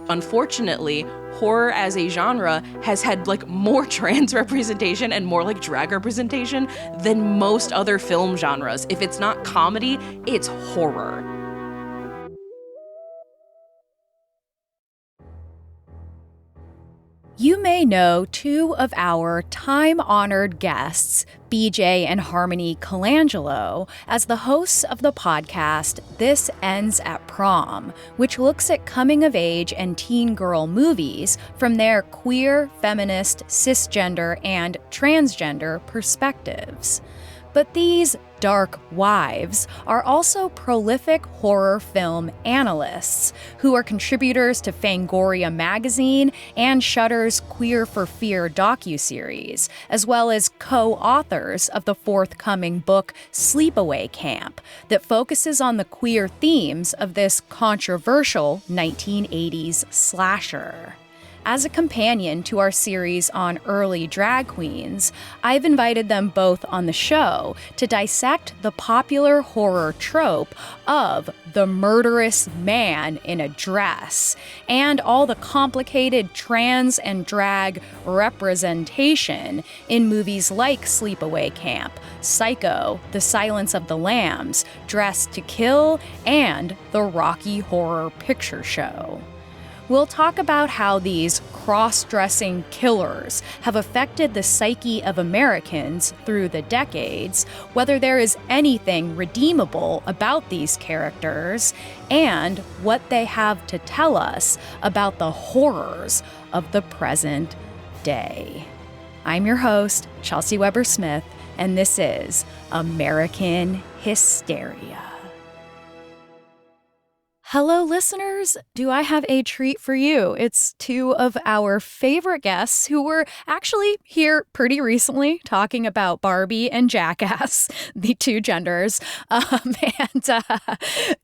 Unfortunately, horror as a genre has had like more trans representation and more like drag representation than most other film genres. If it's not comedy, it's horror. You may know two of our time-honored guests, BJ and Harmony Colangelo, as the hosts of the podcast This Ends at Prom, which looks at coming-of-age and teen girl movies from their queer, feminist, cisgender, and transgender perspectives. But these dark wives are also prolific horror film analysts who are contributors to Fangoria magazine and Shudder's Queer for Fear docuseries, as well as co-authors of the forthcoming book Sleepaway Camp that focuses on the queer themes of this controversial 1980s slasher. As a companion to our series on early drag queens, I've invited them both on the show to dissect the popular horror trope of the murderous man in a dress and all the complicated trans and drag representation in movies like Sleepaway Camp, Psycho, The Silence of the Lambs, Dressed to Kill, and the Rocky Horror Picture Show. We'll talk about how these cross-dressing killers have affected the psyche of Americans through the decades, whether there is anything redeemable about these characters, and what they have to tell us about the horrors of the present day. I'm your host, Chelsey Weber-Smith, and this is American Hysteria. Hello, listeners. Do I have a treat for you? It's two of our favorite guests who were actually here pretty recently talking about Barbie and Jackass, the two genders.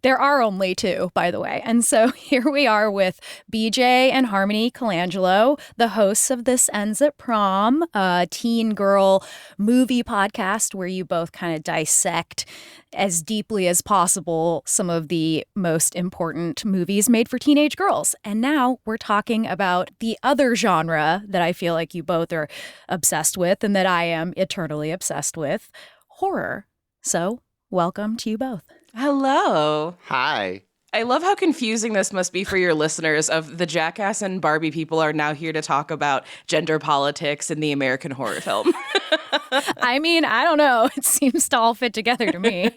There are only two, by the way. And so here we are with BJ and Harmony Colangelo, the hosts of This Ends at Prom, a teen girl movie podcast where you both kind of dissect as deeply as possible some of the most important movies made for teenage girls. And now we're talking about the other genre that I feel like you both are obsessed with and that I am eternally obsessed with, horror. So welcome to you both. Hello. Hi. I love how confusing this must be for your listeners of the Jackass and Barbie people are now here to talk about gender politics in the American horror film. I mean, I don't know. It seems to all fit together to me.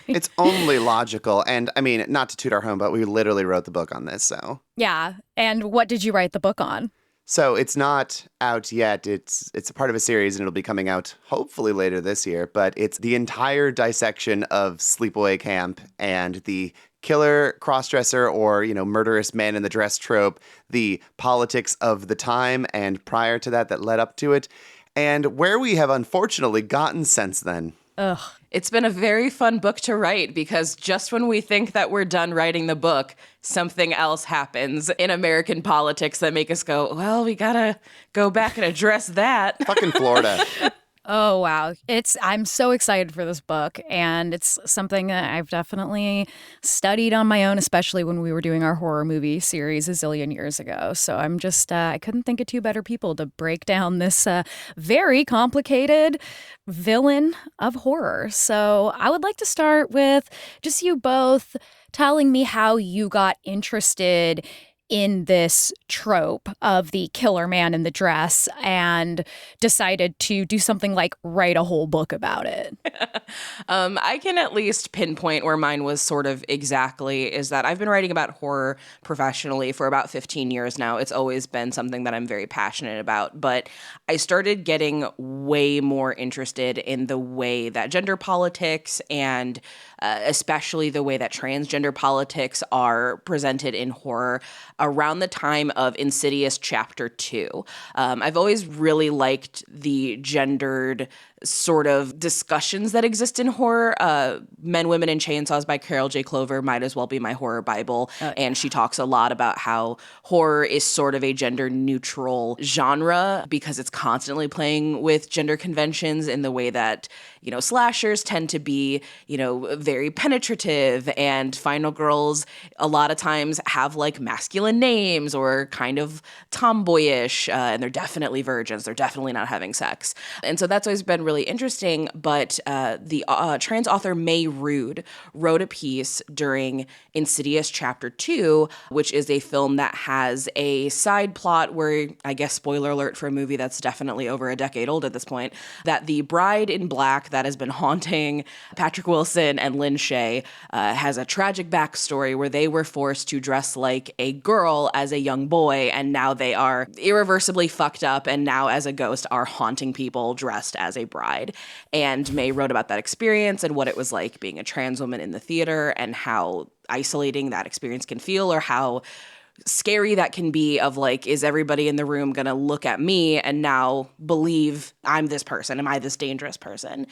It's only logical. And I mean, not to toot our home, but we literally wrote the book on this, so. Yeah. And what did you write the book on? So it's not out yet. It's a part of a series, and it'll be coming out hopefully later this year. But it's the entire dissection of Sleepaway Camp and the killer, crossdresser, or, murderous man in the dress trope, the politics of the time and prior to that led up to it, and where we have unfortunately gotten since then. Ugh. It's been a very fun book to write because just when we think that we're done writing the book, something else happens in American politics that make us go, well, we gotta go back and address that. Fucking Florida. Oh, wow. I'm so excited for this book, and it's something that I've definitely studied on my own, especially when we were doing our horror movie series a zillion years ago. So I'm just, I couldn't think of two better people to break down this very complicated villain of horror. So I would like to start with just you both telling me how you got interested in this trope of the killer man in the dress and decided to do something like write a whole book about it. I can at least pinpoint where mine was sort of exactly is that I've been writing about horror professionally for about 15 years now. It's always been something that I'm very passionate about, but I started getting way more interested in the way that gender politics and especially the way that transgender politics are presented in horror around the time of Insidious Chapter 2. I've always really liked the gendered sort of discussions that exist in horror. Men, Women, and Chainsaws by Carol J. Clover might as well be my horror Bible. And she talks a lot about how horror is sort of a gender neutral genre because it's constantly playing with gender conventions in the way that, slashers tend to be, very penetrative, and final girls a lot of times have like masculine names or kind of tomboyish, and they're definitely virgins. They're definitely not having sex. And so that's always been really interesting. But the trans author May Rude wrote a piece during Insidious Chapter 2, which is a film that has a side plot where, I guess, spoiler alert for a movie that's definitely over a decade old at this point, that the bride in black that has been haunting Patrick Wilson and Lynn Shay has a tragic backstory where they were forced to dress like a girl as a young boy, and now they are irreversibly fucked up, and now as a ghost are haunting people dressed as a bride. And May wrote about that experience and what it was like being a trans woman in the theater and how isolating that experience can feel, or how scary that can be of like, is everybody in the room going to look at me and now believe I'm this person? Am I this dangerous person?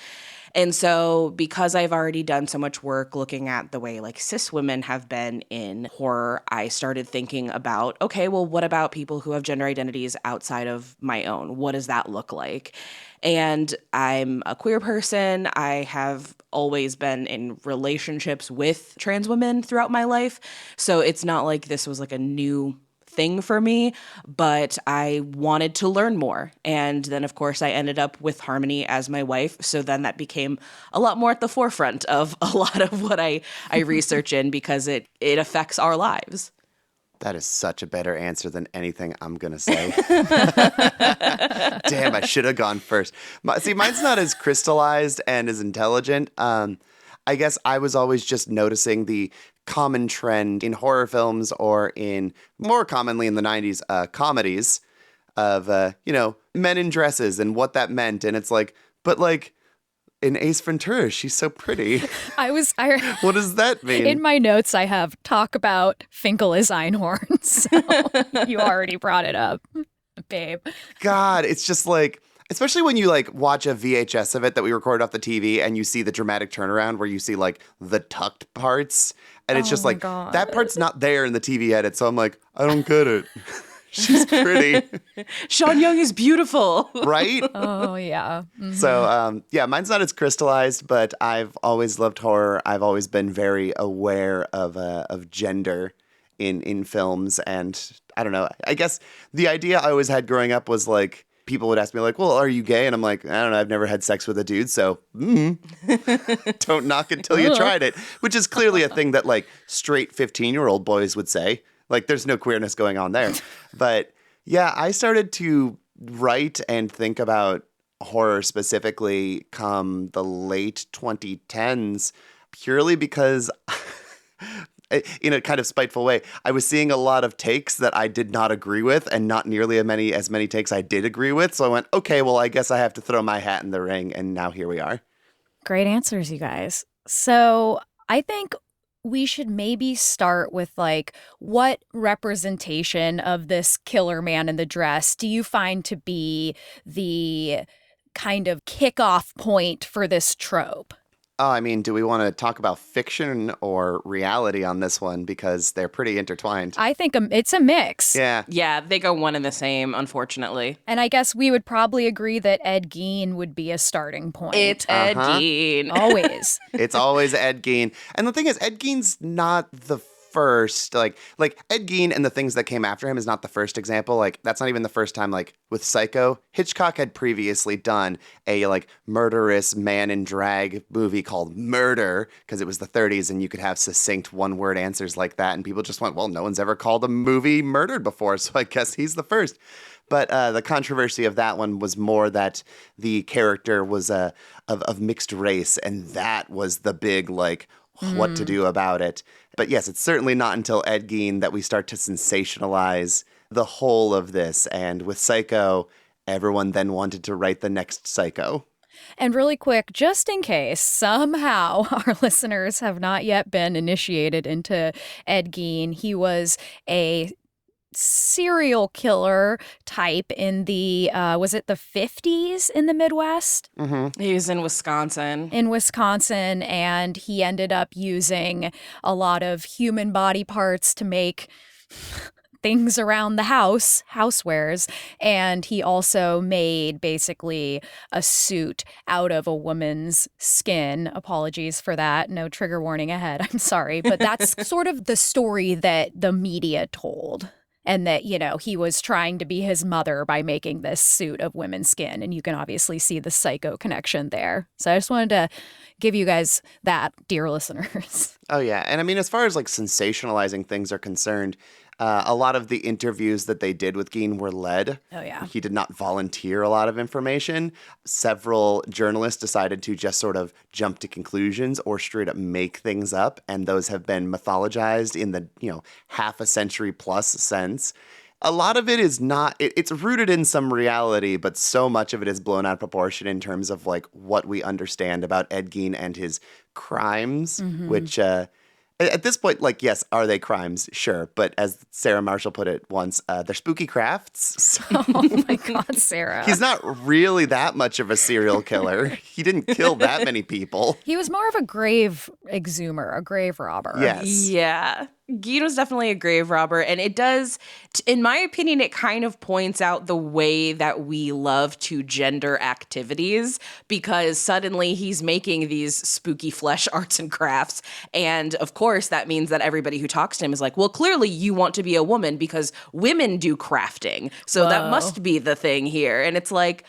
And so because I've already done so much work looking at the way like cis women have been in horror, I started thinking about, okay, well, what about people who have gender identities outside of my own? What does that look like? And I'm a queer person. I have always been in relationships with trans women throughout my life. So it's not like this was like a new thing for me, but I wanted to learn more. And then, of course, I ended up with Harmony as my wife. So then that became a lot more at the forefront of a lot of what I research in, because it affects our lives. That is such a better answer than anything I'm going to say. Damn, I should have gone first. See, mine's not as crystallized and as intelligent. I guess I was always just noticing the common trend in horror films, or in more commonly in the 90s, comedies of, men in dresses and what that meant. And it's like, but like, in Ace Ventura, she's so pretty. What does that mean? In my notes, I have talk about Finkel as Einhorn. So you already brought it up, babe. God, it's just like, especially when you like watch a VHS of it that we recorded off the TV and you see the dramatic turnaround where you see like the tucked parts. And it's just like, God. That part's not there in the TV edit. So I'm like, I don't get it. She's pretty. Sean Young is beautiful. Right? Oh, yeah. Mm-hmm. So, mine's not as crystallized, but I've always loved horror. I've always been very aware of gender in films. And I don't know, I guess the idea I always had growing up was like, people would ask me like, well, are you gay? And I'm like, I don't know, I've never had sex with a dude, so don't knock it till you tried it, which is clearly a thing that like straight 15-year-old boys would say. Like, there's no queerness going on there. But yeah, I started to write and think about horror specifically come the late 2010s, purely because in a kind of spiteful way, I was seeing a lot of takes that I did not agree with, and not nearly as many takes I did agree with. So I went, okay, well, I guess I have to throw my hat in the ring. And now here we are. Great answers, you guys. So I think we should maybe start with like, what representation of this killer man in the dress do you find to be the kind of kickoff point for this trope? Oh, I mean, do we want to talk about fiction or reality on this one? Because they're pretty intertwined. I think it's a mix. Yeah. Yeah, they go one and the same, unfortunately. And I guess we would probably agree that Ed Gein would be a starting point. It's Ed Gein. Always. It's always Ed Gein. And the thing is, Ed Gein's not the first, like Ed Gein and the things that came after him is not the first example. Like, that's not even the first time, like with Psycho. Hitchcock had previously done a like murderous man in drag movie called Murder, because it was the 30s and you could have succinct one-word answers like that. And people just went, well, no one's ever called a movie Murdered before, so I guess he's the first. But the controversy of that one was more that the character was of mixed race, and that was the big, like, what to do about it. But yes, it's certainly not until Ed Gein that we start to sensationalize the whole of this. And with Psycho, everyone then wanted to write the next Psycho. And really quick, just in case somehow our listeners have not yet been initiated into Ed Gein, he was a serial killer type in the, was it the 50s in the Midwest? Mm-hmm. He was in Wisconsin. And he ended up using a lot of human body parts to make things around the house, housewares. And he also made basically a suit out of a woman's skin. Apologies for that. No trigger warning ahead. I'm sorry. But that's sort of the story that the media told. And that, he was trying to be his mother by making this suit of women's skin. And you can obviously see the psycho connection there. So I just wanted to give you guys that, dear listeners. Oh, yeah. And I mean, as far as like sensationalizing things are concerned, a lot of the interviews that they did with Gein were led. Oh, yeah. He did not volunteer a lot of information. Several journalists decided to just sort of jump to conclusions or straight up make things up. And those have been mythologized in the, half a century plus sense. A lot of it is not, it's rooted in some reality, but so much of it is blown out of proportion in terms of like what we understand about Ed Gein and his crimes, which at this point, like, yes, are they crimes? Sure. But as Sarah Marshall put it once, they're spooky crafts. So Oh my God, Sarah. he's not really that much of a serial killer. He didn't kill that many people. He was more of a grave exhumer, a grave robber. Yes. Yeah. Gein was definitely a grave robber, and it does, in my opinion, it kind of points out the way that we love to gender activities, because suddenly he's making these spooky flesh arts and crafts, and of course that means that everybody who talks to him is like, well, clearly you want to be a woman because women do crafting, so that must be the thing here. And it's like,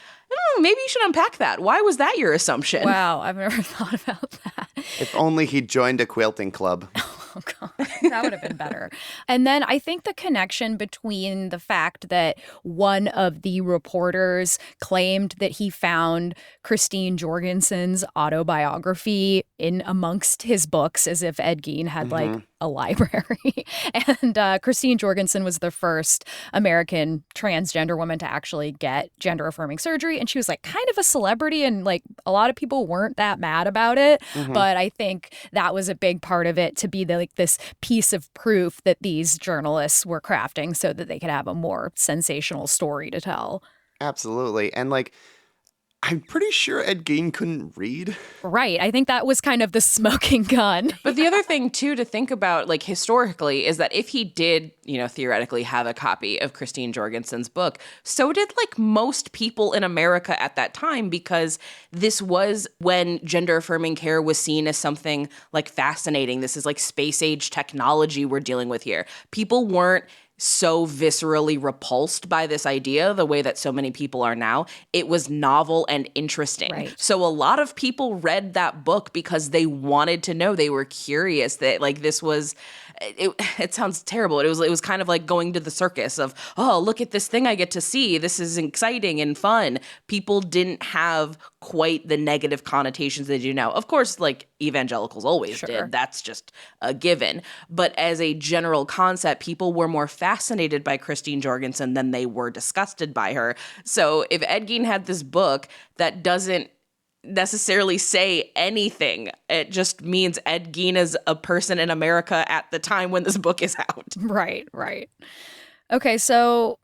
maybe you should unpack that. Why was that your assumption? Wow, I've never thought about that. If only he joined a quilting club. Oh, God. That would have been better. And then I think the connection between the fact that one of the reporters claimed that he found Christine Jorgensen's autobiography in amongst his books, as if Ed Gein had like a library. And Christine Jorgensen was the first American transgender woman to actually get gender affirming surgery. And she was like kind of a celebrity, and like a lot of people weren't that mad about it. But I think that was a big part of it, to be like this piece of proof that these journalists were crafting so that they could have a more sensational story to tell. Absolutely. And like, I'm pretty sure Ed Gein couldn't read. Right. I think that was kind of the smoking gun. But the other thing, too, to think about, like, historically, is that if he did, theoretically have a copy of Christine Jorgensen's book, so did, like, most people in America at that time, because this was when gender-affirming care was seen as something, like, fascinating. This is, like, space-age technology we're dealing with here. People weren't so viscerally repulsed by this idea the way that so many people are now. It was novel and interesting. Right. So a lot of people read that book because they wanted to know. They were curious that, like, this was, it sounds terrible. It was kind of like going to the circus of, oh, look at this thing I get to see. This is exciting and fun. People didn't have quite the negative connotations they do now. Of course, like, evangelicals always did. That's just a given. But as a general concept, people were more fascinated by Christine Jorgensen than they were disgusted by her. So if Ed Gein had this book that doesn't necessarily say anything, it just means Ed Gein is a person in America at the time when this book is out. Right. Okay, so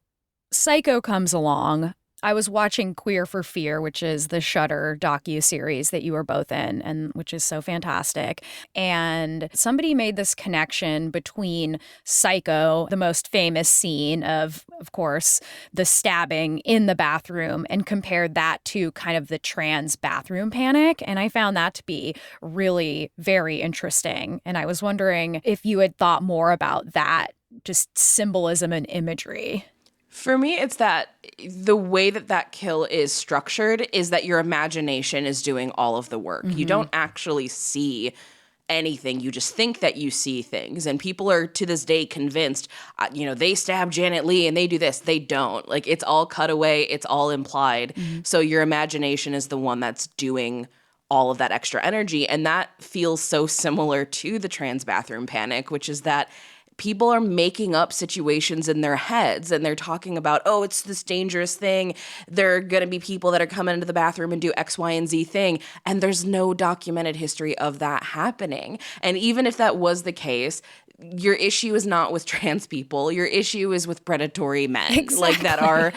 Psycho comes along. I was watching Queer for Fear, which is the Shudder docuseries that you were both in, and which is so fantastic. And somebody made this connection between Psycho, the most famous scene of course, the stabbing in the bathroom, and compared that to kind of the trans bathroom panic. And I found that to be really very interesting. And I was wondering if you had thought more about that, just symbolism and imagery. For me, it's that the way that kill is structured is that your imagination is doing all of the work. You don't actually see anything. You just think that you see things. And people are to this day convinced, they stab Janet Leigh and they do this. They don't. Like, it's all cut away. It's all implied. So your imagination is the one that's doing all of that extra energy. And that feels so similar to the trans bathroom panic, which is that people are making up situations in their heads and they're talking about, oh, it's this dangerous thing. There are going to be people that are coming into the bathroom and do X, Y, and Z thing. And there's no documented history of that happening. And even if that was the case, your issue is not with trans people. Your issue is with predatory men, like that are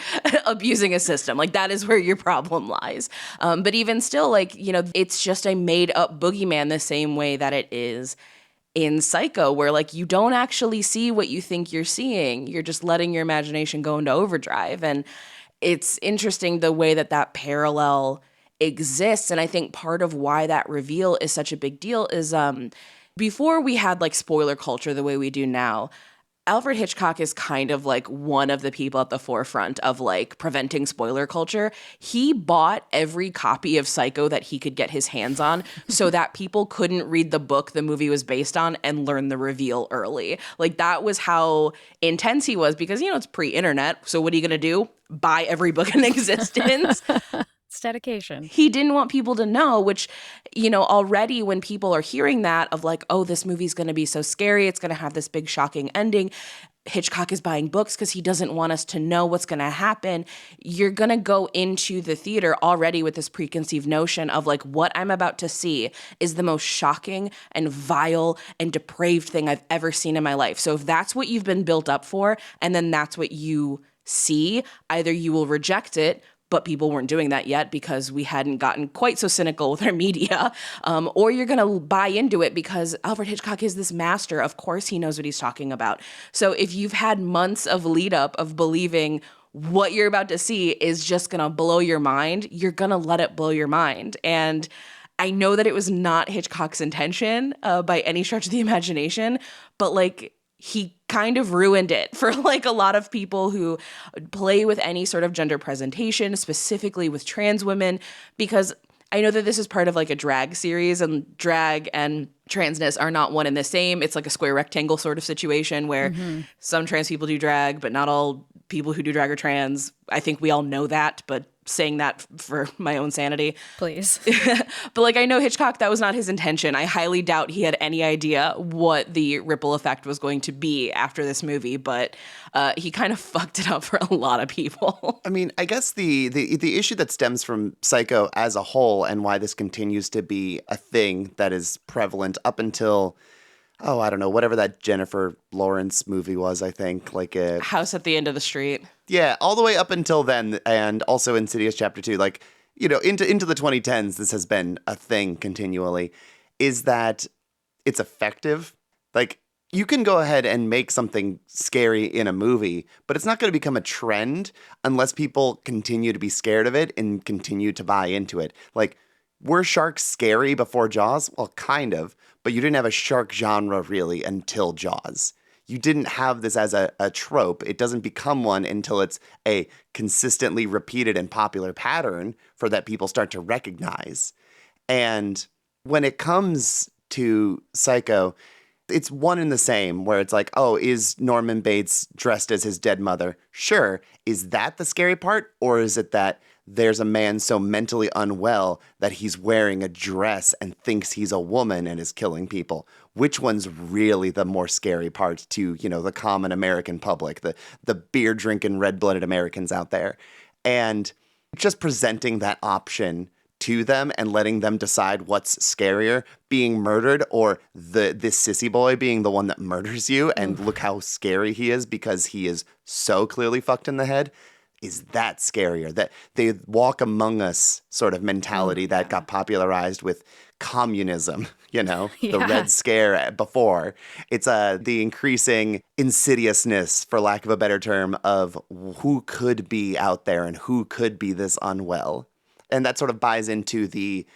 abusing a system. Like that is where your problem lies. But even still, like, you know, it's just a made up boogeyman the same way that it is in Psycho, where like you don't actually see what you think you're seeing. You're just letting your imagination go into overdrive. And it's interesting the way that that parallel exists. And I think part of why that reveal is such a big deal is before we had like spoiler culture the way we do now, Alfred Hitchcock is kind of like one of the people at the forefront of like preventing spoiler culture. He bought every copy of Psycho that he could get his hands on so that people couldn't read the book the movie was based on and learn the reveal early. Like that was how intense he was because, you know, it's pre-internet. So what are you going to do? Buy every book in existence? It's dedication. He didn't want people to know, which, you know, already when people are hearing that of like, oh, this movie's going to be so scary, it's going to have this big shocking ending. Hitchcock is buying books because he doesn't want us to know what's going to happen. You're going to go into the theater already with this preconceived notion of like, what I'm about to see is the most shocking and vile and depraved thing I've ever seen in my life. So if that's what you've been built up for, and then that's what you see, either you will reject it, but people weren't doing that yet because we hadn't gotten quite so cynical with our media. Or you're going to buy into it because Alfred Hitchcock is this master. Of course he knows what he's talking about. So if you've had months of lead up of believing what you're about to see is just going to blow your mind, you're going to let it blow your mind. And I know that it was not Hitchcock's intention by any stretch of the imagination, but like, he kind of ruined it for like a lot of people who play with any sort of gender presentation, specifically with trans women, because I know that this is part of like a drag series, and drag and transness are not one and the same. It's like a square rectangle sort of situation where some trans people do drag, but not all people who do drag are trans. I think we all know that, but saying that for my own sanity. Please. But like, I know Hitchcock, that was not his intention. I highly doubt he had any idea what the ripple effect was going to be after this movie, but he kind of fucked it up for a lot of people. I mean, I guess the issue that stems from Psycho as a whole and why this continues to be a thing that is prevalent up until, oh, I don't know, whatever that Jennifer Lawrence movie was, I think, like a House at the End of the Street. Yeah, all the way up until then, and also Insidious Chapter 2, like, you know, into the 2010s, this has been a thing continually, is that it's effective. Like, you can go ahead and make something scary in a movie, but it's not going to become a trend unless people continue to be scared of it and continue to buy into it. Like, were sharks scary before Jaws? Well, kind of, but you didn't have a shark genre really until Jaws. You didn't have this as a trope. It doesn't become one until it's a consistently repeated and popular pattern for that people start to recognize. And when it comes to Psycho, it's one and the same, where it's like, oh, is Norman Bates dressed as his dead mother? Sure. Is that the scary part? Or is it that there's a man so mentally unwell that he's wearing a dress and thinks he's a woman and is killing people? Which one's really the more scary part to, you know, the common American public, the beer drinking, red-blooded Americans out there? And just presenting that option to them and letting them decide what's scarier, being murdered or this sissy boy being the one that murders you and look how scary he is because he is so clearly fucked in the head. Is that scarier? That they walk among us sort of mentality that got popularized with communism, you know, the Red Scare before. It's the increasing insidiousness, for lack of a better term, of who could be out there and who could be this unwell. And that sort of buys into the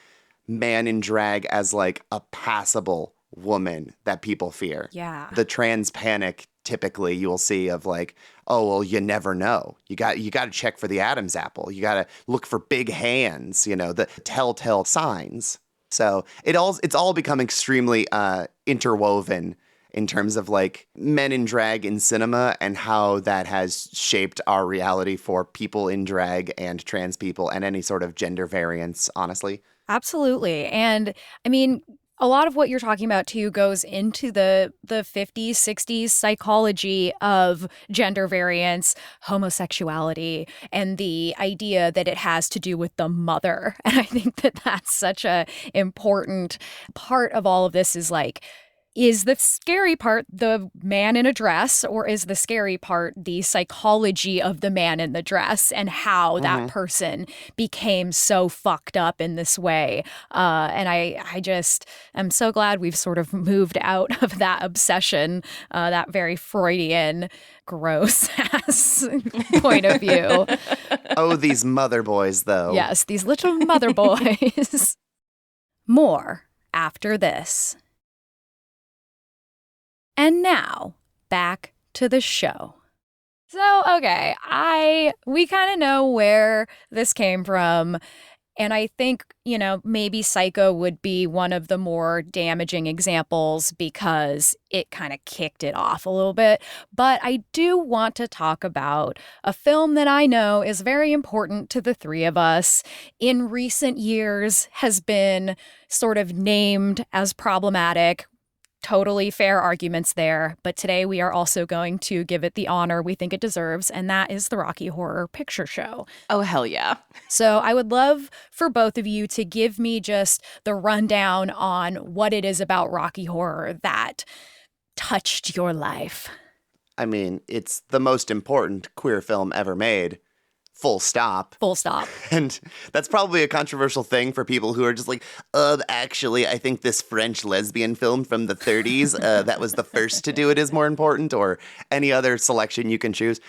man in drag as like a passable woman that people fear. Yeah. The trans panic typically you'll see of like, oh, well, you never know. You got to check for the Adam's apple. You got to look for big hands, you know, the telltale signs. So it's all become extremely interwoven in terms of like men in drag in cinema and how that has shaped our reality for people in drag and trans people and any sort of gender variance, honestly. Absolutely. And I mean, A lot of what you're talking about, too, goes into the 50s, 60s psychology of gender variance, homosexuality, and the idea that it has to do with the mother. And I think that that's such a important part of all of this is like, is the scary part the man in a dress, or is the scary part the psychology of the man in the dress and how that person became so fucked up in this way? And I just am so glad we've sort of moved out of that obsession, that very Freudian, gross ass point of view. Oh, these mother boys, though. Yes, these little mother boys. More after this. And now, back to the show. So, okay, we kind of know where this came from. And I think, maybe Psycho would be one of the more damaging examples because it kind of kicked it off a little bit. But I do want to talk about a film that I know is very important to the three of us, in recent years has been sort of named as problematic. Totally fair arguments there, but today we are also going to give it the honor we think it deserves, and that is the Rocky Horror Picture Show. Oh, hell yeah. So I would love for both of you to give me just the rundown on what it is about Rocky Horror that touched your life. I mean, it's the most important queer film ever made. Full stop. Full stop. And that's probably a controversial thing for people who are just like, actually, I think this French lesbian film from the 30s, that was the first to do it, is more important, or any other selection you can choose.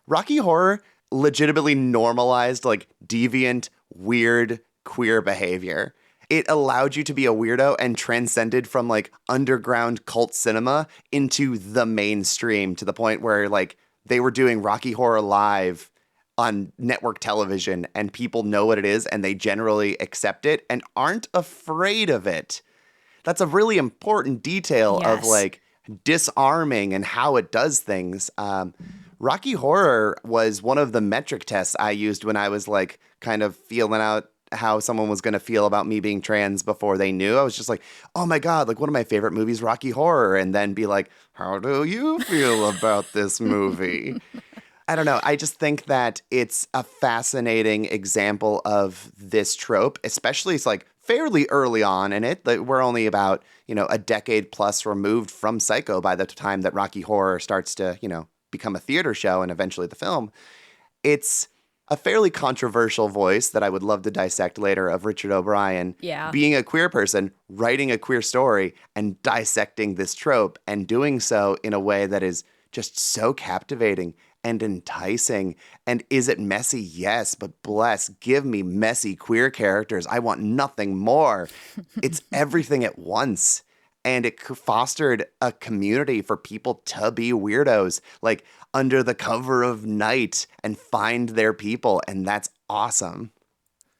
Rocky Horror legitimately normalized like deviant, weird, queer behavior. It allowed you to be a weirdo and transcended from like underground cult cinema into the mainstream, to the point where like they were doing Rocky Horror Live on network television, and people know what it is and they generally accept it and aren't afraid of it. That's a really important detail of like disarming and how it does things. Rocky Horror was one of the metric tests I used when I was like kind of feeling out how someone was going to feel about me being trans before they knew. I was just like, oh my God, like one of my favorite movies, Rocky Horror. And then be like, how do you feel about this movie? I don't know. I just think that it's a fascinating example of this trope, especially it's like fairly early on in it. We're only about, a decade plus removed from Psycho by the time that Rocky Horror starts to, become a theater show and eventually the film. It's a fairly controversial voice that I would love to dissect later of Richard O'Brien being a queer person, writing a queer story and dissecting this trope, and doing so in a way that is just so captivating and enticing. And is it messy? Yes, but bless, give me messy queer characters. I want nothing more. It's everything at once. And it fostered a community for people to be weirdos, like under the cover of night, and find their people. And that's awesome.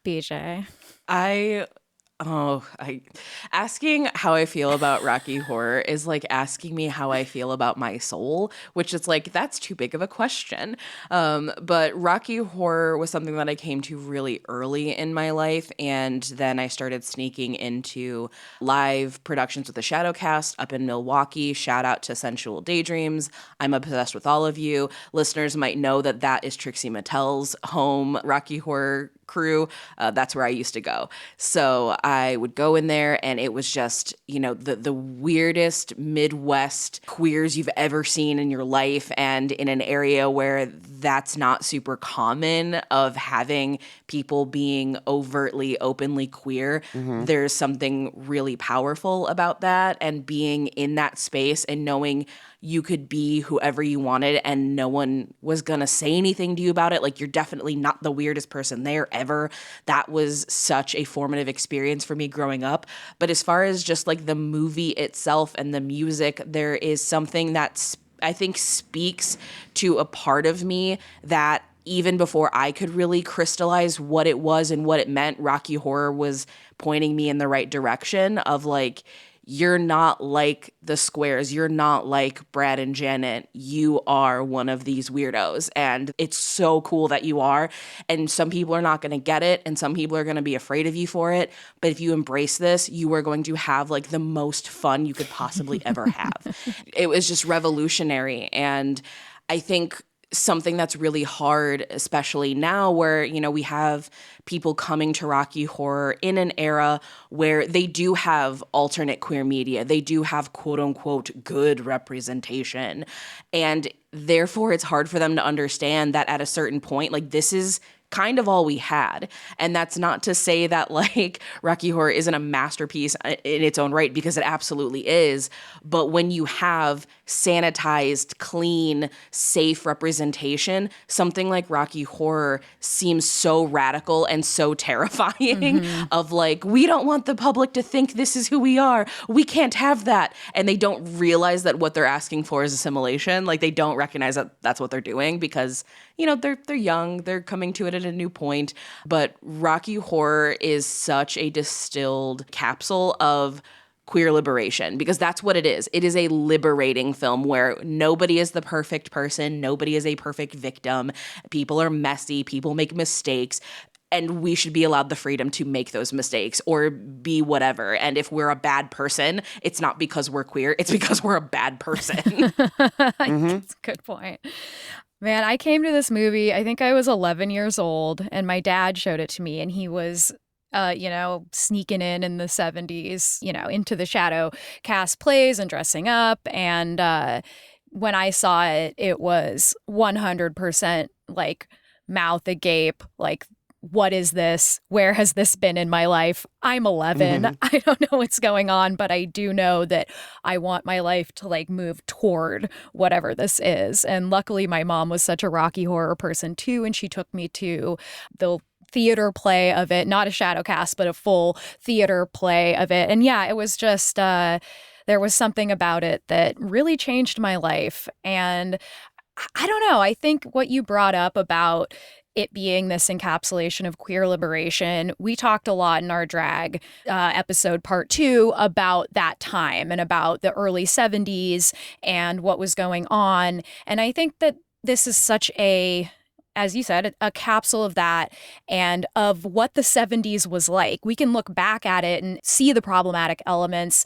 BJ. Asking how I feel about Rocky Horror is like asking me how I feel about my soul, which is like, that's too big of a question. But Rocky Horror was something that I came to really early in my life, and then I started sneaking into live productions with the Shadowcast up in Milwaukee. Shout out to Sensual Daydreams. I'm obsessed with all of you. Listeners might know that that is Trixie Mattel's home Rocky Horror crew. That's where I used to go. So I would go in there, and it was just, the weirdest Midwest queers you've ever seen in your life, and in an area where that's not super common of having people being overtly, openly queer. Mm-hmm. There's something really powerful about that, and being in that space and knowing you could be whoever you wanted and no one was going to say anything to you about it. Like, you're definitely not the weirdest person there ever. That was such a formative experience for me growing up. But as far as just like the movie itself and the music, there is something that I think speaks to a part of me that even before I could really crystallize what it was and what it meant, Rocky Horror was pointing me in the right direction of like, you're not like the squares. You're not like Brad and Janet. You are one of these weirdos. And it's so cool that you are. And some people are not going to get it. And some people are going to be afraid of you for it. But if you embrace this, you are going to have like the most fun you could possibly ever have. It was just revolutionary. And I think something that's really hard, especially now where, you know, we have people coming to Rocky Horror in an era where they do have alternate queer media. They do have quote unquote good representation. And therefore it's hard for them to understand that at a certain point, like this is kind of all we had. And that's not to say that like Rocky Horror isn't a masterpiece in its own right, because it absolutely is. But when you have sanitized, clean, safe representation, something like Rocky Horror seems so radical and so terrifying of like, we don't want the public to think this is who we are. We can't have that. And they don't realize that what they're asking for is assimilation. Like they don't recognize that that's what they're doing because, you know, they're young, they're coming to it at a new point. But Rocky Horror is such a distilled capsule of queer liberation, because that's what it is. It is a liberating film where nobody is the perfect person. Nobody is a perfect victim. People are messy. People make mistakes. And we should be allowed the freedom to make those mistakes or be whatever. And if we're a bad person, it's not because we're queer. It's because we're a bad person. That's a good point. Man, I came to this movie, I think I was 11 years old, and my dad showed it to me, and he was sneaking in the 70s, into the shadow cast plays and dressing up. And when I saw it, it was 100% like mouth agape, like, what is this? Where has this been in my life? I'm 11. I don't know what's going on, but I do know that I want my life to like move toward whatever this is. And luckily my mom was such a Rocky Horror person too. And she took me to the theater play of it, not a shadow cast, but a full theater play of it. And yeah, it was just, there was something about it that really changed my life. And I don't know, I think what you brought up about it being this encapsulation of queer liberation, we talked a lot in our drag episode part 2 about that time and about the early 70s and what was going on. And I think that this is such a, as you said, a capsule of that and of what the 70s was like. We can look back at it and see the problematic elements,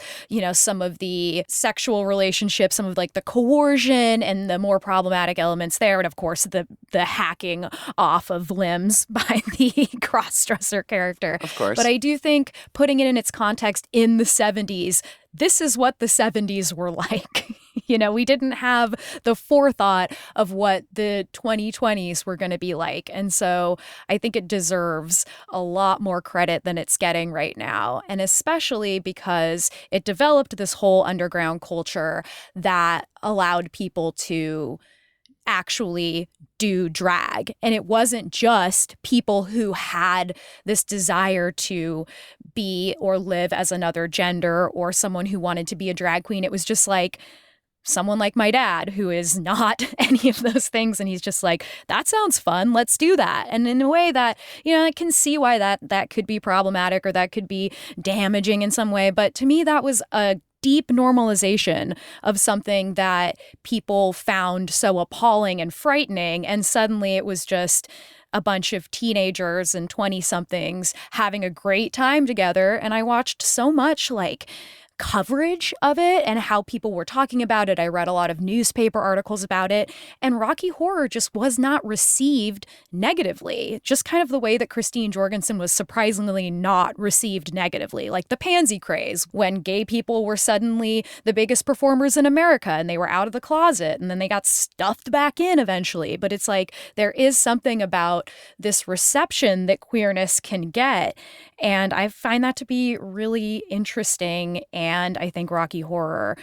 some of the sexual relationships, some of like the coercion and the more problematic elements there. And of course, the hacking off of limbs by the crossdresser character. Of course. But I do think putting it in its context in the 70s, this is what the 70s were like. We didn't have the forethought of what the 2020s were going to be like. And so I think it deserves a lot more credit than it's getting right now. And especially because it developed this whole underground culture that allowed people to actually do drag. And it wasn't just people who had this desire to be or live as another gender or someone who wanted to be a drag queen. It was just like someone like my dad who is not any of those things. And he's just like, that sounds fun. Let's do that. And in a way that, I can see why that could be problematic or that could be damaging in some way. But to me, that was a deep normalization of something that people found so appalling and frightening. And suddenly it was just a bunch of teenagers and 20-somethings having a great time together. And I watched so much like coverage of it and how people were talking about it. I read a lot of newspaper articles about it, and Rocky Horror just was not received negatively. Just kind of the way that Christine Jorgensen was surprisingly not received negatively, like the pansy craze when gay people were suddenly the biggest performers in America and they were out of the closet and then they got stuffed back in eventually. But it's like there is something about this reception that queerness can get, and I find that to be really interesting. And I think Rocky Horror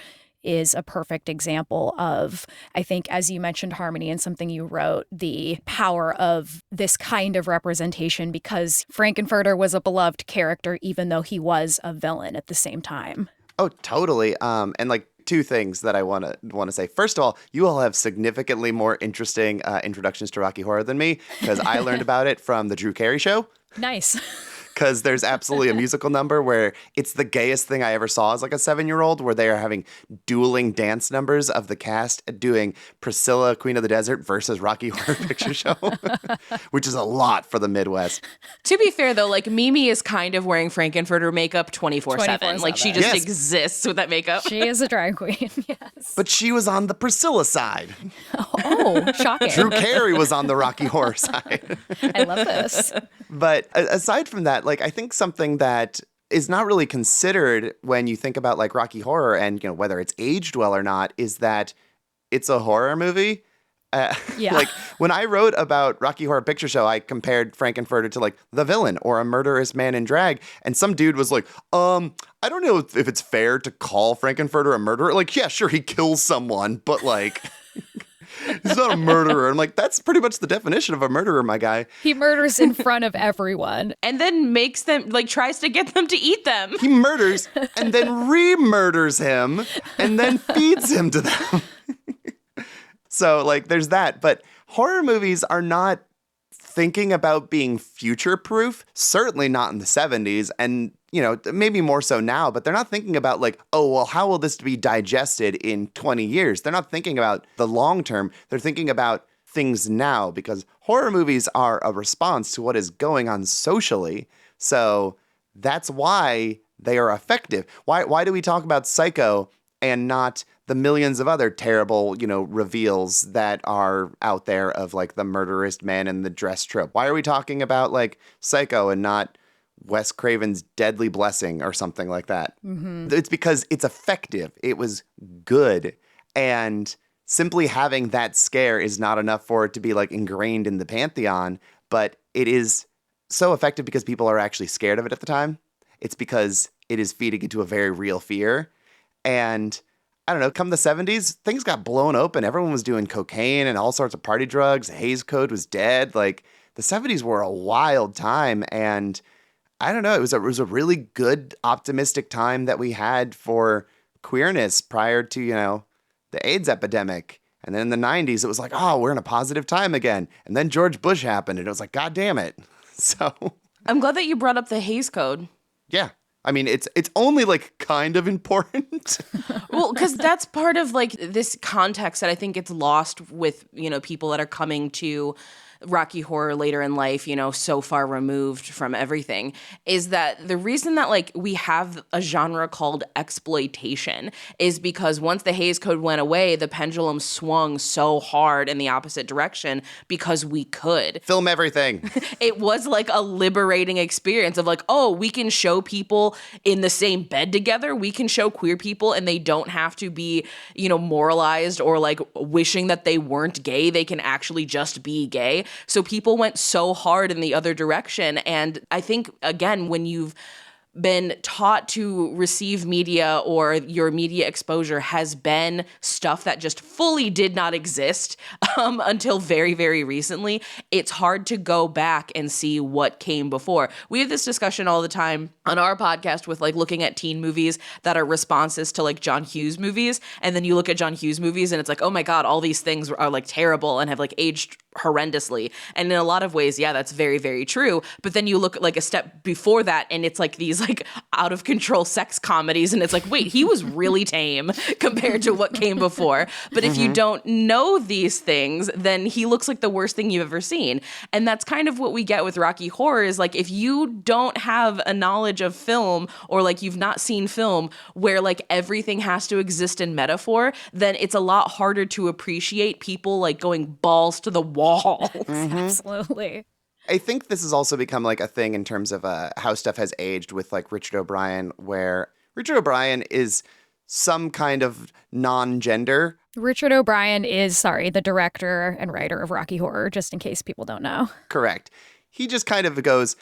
is a perfect example of, I think, as you mentioned, Harmony, and something you wrote, the power of this kind of representation, because Frankenfurter was a beloved character, even though he was a villain at the same time. Oh, totally. And like two things that I want to say. First of all, you all have significantly more interesting introductions to Rocky Horror than me, because I learned about it from the Drew Carey Show. Nice. because there's absolutely a musical number where it's the gayest thing I ever saw as like a 7-year-old, where they are having dueling dance numbers of the cast doing Priscilla, Queen of the Desert versus Rocky Horror Picture Show, which is a lot for the Midwest. To be fair, though, like Mimi is kind of wearing Frankenfurter makeup 24/7. Like she just exists with that makeup. She is a drag queen, yes. But she was on the Priscilla side. Oh, shocking. Drew Carey was on the Rocky Horror side. I love this. But aside from that, like I think something that is not really considered when you think about like Rocky Horror and, you know, whether it's aged well or not, is that it's a horror movie. Like when I wrote about Rocky Horror Picture Show, I compared Frankenfurter to like The Villain or A Murderous Man in Drag. And some dude was like, I don't know if it's fair to call Frankenfurter a murderer. Like, yeah, sure, he kills someone, but like, he's not a murderer. I'm like, that's pretty much the definition of a murderer, my guy. He murders in front of everyone. And then makes them, like, tries to get them to eat them. He murders and then re-murders him and then feeds him to them. So, like, there's that. But horror movies are not thinking about being future-proof, certainly not in the 70s, and, you know, maybe more so now, but they're not thinking about, like, oh, well, how will this be digested in 20 years? They're not thinking about the long term. They're thinking about things now, because horror movies are a response to what is going on socially. So that's why they are effective. Why do we talk about Psycho and not the millions of other terrible, you know, reveals that are out there of like the murderous man and the dress trope? Why are we talking about like Psycho and not Wes Craven's Deadly Blessing or something like that? Mm-hmm. It's because it's effective. It was good. And simply having that scare is not enough for it to be like ingrained in the pantheon, but it is so effective because people are actually scared of it at the time. It's because it is feeding into a very real fear. And I don't know, come the 70s, things got blown open. Everyone was doing cocaine and all sorts of party drugs. Hays Code was dead. Like, the 70s were a wild time. And I don't know, it was a really good, optimistic time that we had for queerness prior to, you know, the AIDS epidemic. And then in the 90s, it was like, oh, we're in a positive time again. And then George Bush happened, and it was like, God damn it. So I'm glad that you brought up the Hays Code. Yeah. I mean, it's only like kind of important. Well, because that's part of like this context that I think gets lost with, you know, people that are coming to Rocky Horror later in life, you know, so far removed from everything, is that the reason that like we have a genre called exploitation is because once the Hays Code went away, the pendulum swung so hard in the opposite direction because we could film everything. It was like a liberating experience of like, oh, we can show people in the same bed together. We can show queer people and they don't have to be, you know, moralized or like wishing that they weren't gay. They can actually just be gay. So people went so hard in the other direction. And I think, again, when you've been taught to receive media or your media exposure has been stuff that just fully did not exist until very, very recently, it's hard to go back and see what came before. We have this discussion all the time on our podcast with like looking at teen movies that are responses to like John Hughes movies. And then you look at John Hughes movies and it's like, oh my God, all these things are like terrible and have like aged horrendously. And in a lot of ways, yeah, that's very, very true. But then you look at like a step before that and it's like these like out of control sex comedies. And it's like, wait, he was really tame compared to what came before. But if you don't know these things, then he looks like the worst thing you've ever seen. And that's kind of what we get with Rocky Horror is like, if you don't have a knowledge of film or like you've not seen film where like everything has to exist in metaphor, then it's a lot harder to appreciate people like going balls to the wall. Absolutely. I think this has also become like a thing in terms of how stuff has aged with like Richard O'Brien, where Richard O'Brien is some kind of non-gender. Richard O'Brien is, the director and writer of Rocky Horror, just in case people don't know. Correct. He just kind of goes,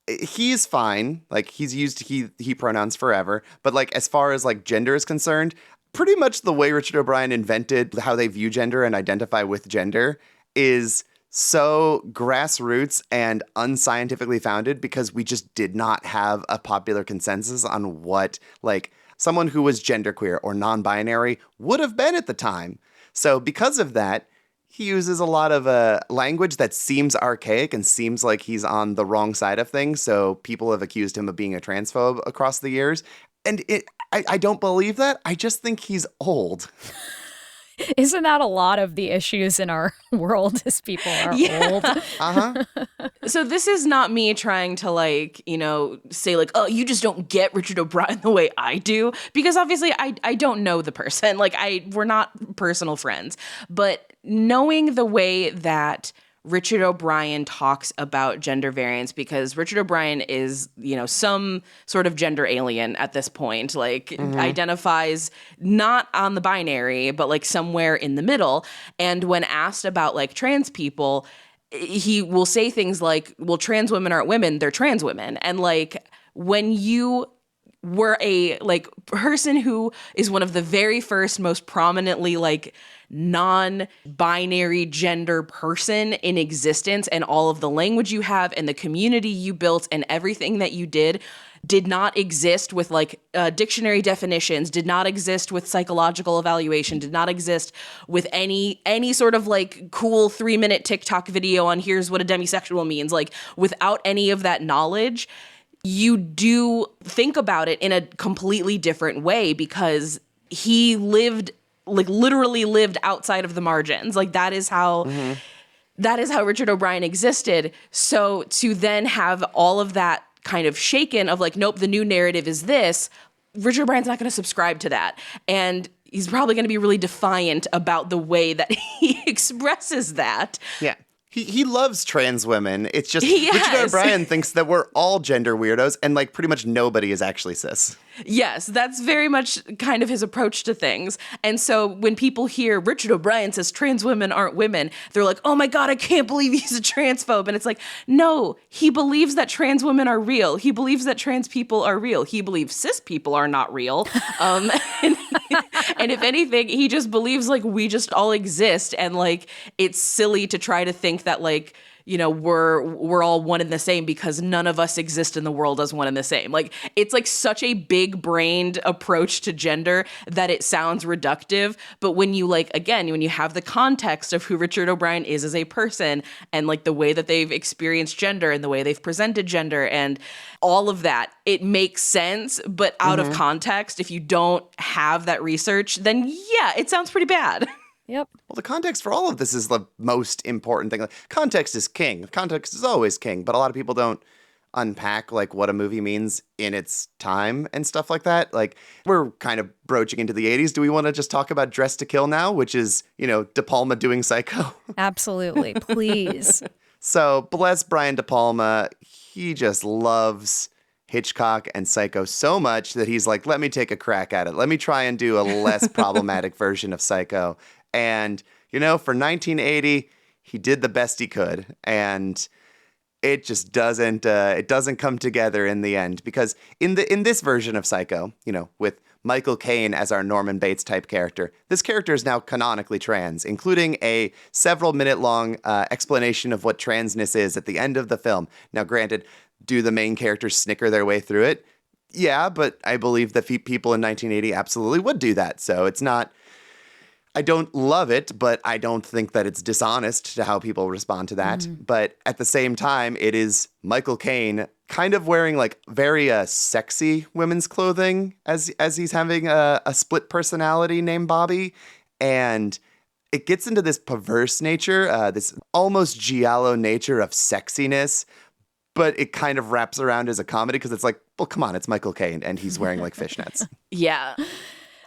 he's fine. Like he's used he pronouns forever. But like as far as like gender is concerned, pretty much the way Richard O'Brien invented how they view gender and identify with gender is so grassroots and unscientifically founded because we just did not have a popular consensus on what like someone who was genderqueer or non-binary would have been at the time. So because of that, he uses a lot of language that seems archaic and seems like he's on the wrong side of things. So people have accused him of being a transphobe across the years. And I don't believe that. I just think he's old. Isn't that a lot of the issues in our world is people are old? Uh-huh. So this is not me trying to say oh, you just don't get Richard O'Brien the way I do, because obviously I don't know the person. We're not personal friends, but knowing the way that Richard O'Brien talks about gender variance, because Richard O'Brien is, some sort of gender alien at this point, identifies not on the binary, but somewhere in the middle. And when asked about trans people, he will say things like, well, trans women aren't women, they're trans women. And when you were a person who is one of the very first, most prominently non-binary gender person in existence, and all of the language you have and the community you built and everything that you did not exist with dictionary definitions, did not exist with psychological evaluation, did not exist with any sort of cool 3-minute TikTok video on here's what a demisexual means. Without any of that knowledge, you do think about it in a completely different way, because he literally lived outside of the margins. That is how Richard O'Brien existed. So to then have all of that kind of shaken of nope, the new narrative is this, Richard O'Brien's not going to subscribe to that. And he's probably going to be really defiant about the way that he expresses that. Yeah. He loves trans women. It's just Richard O'Brien thinks that we're all gender weirdos, and pretty much nobody is actually cis. Yes, that's very much kind of his approach to things. And so when people hear Richard O'Brien says trans women aren't women, they're like, oh my God, I can't believe he's a transphobe. And it's no, he believes that trans women are real. He believes that trans people are real. He believes cis people are not real. And if anything, he just believes we just all exist. And it's silly to try to think that we're all one and the same, because none of us exist in the world as one and the same. It's such a big-brained approach to gender that it sounds reductive. But when you when you have the context of who Richard O'Brien is as a person, and the way that they've experienced gender and the way they've presented gender and all of that, it makes sense. But out of context, if you don't have that research, then yeah, it sounds pretty bad. Yep. Well, the context for all of this is the most important thing. Context is king. Context is always king, but a lot of people don't unpack what a movie means in its time and stuff like that. We're kind of broaching into the 80s. Do we want to just talk about Dress to Kill now, which is, De Palma doing Psycho? Absolutely. Please. So bless Brian De Palma. He just loves Hitchcock and Psycho so much that he's let me take a crack at it. Let me try and do a less problematic version of Psycho. And, for 1980, he did the best he could. And it just doesn't come together in the end. Because in this version of Psycho, with Michael Caine as our Norman Bates type character, this character is now canonically trans, including a several-minute-long explanation of what transness is at the end of the film. Now, granted, do the main characters snicker their way through it? Yeah, but I believe that people in 1980 absolutely would do that. So it's not... I don't love it, but I don't think that it's dishonest to how people respond to that. But at the same time, it is Michael Caine kind of wearing very sexy women's clothing as he's having a split personality named Bobby. And it gets into this perverse nature, this almost giallo nature of sexiness, but it kind of wraps around as a comedy because it's well, come on, it's Michael Caine and he's wearing fishnets. Yeah.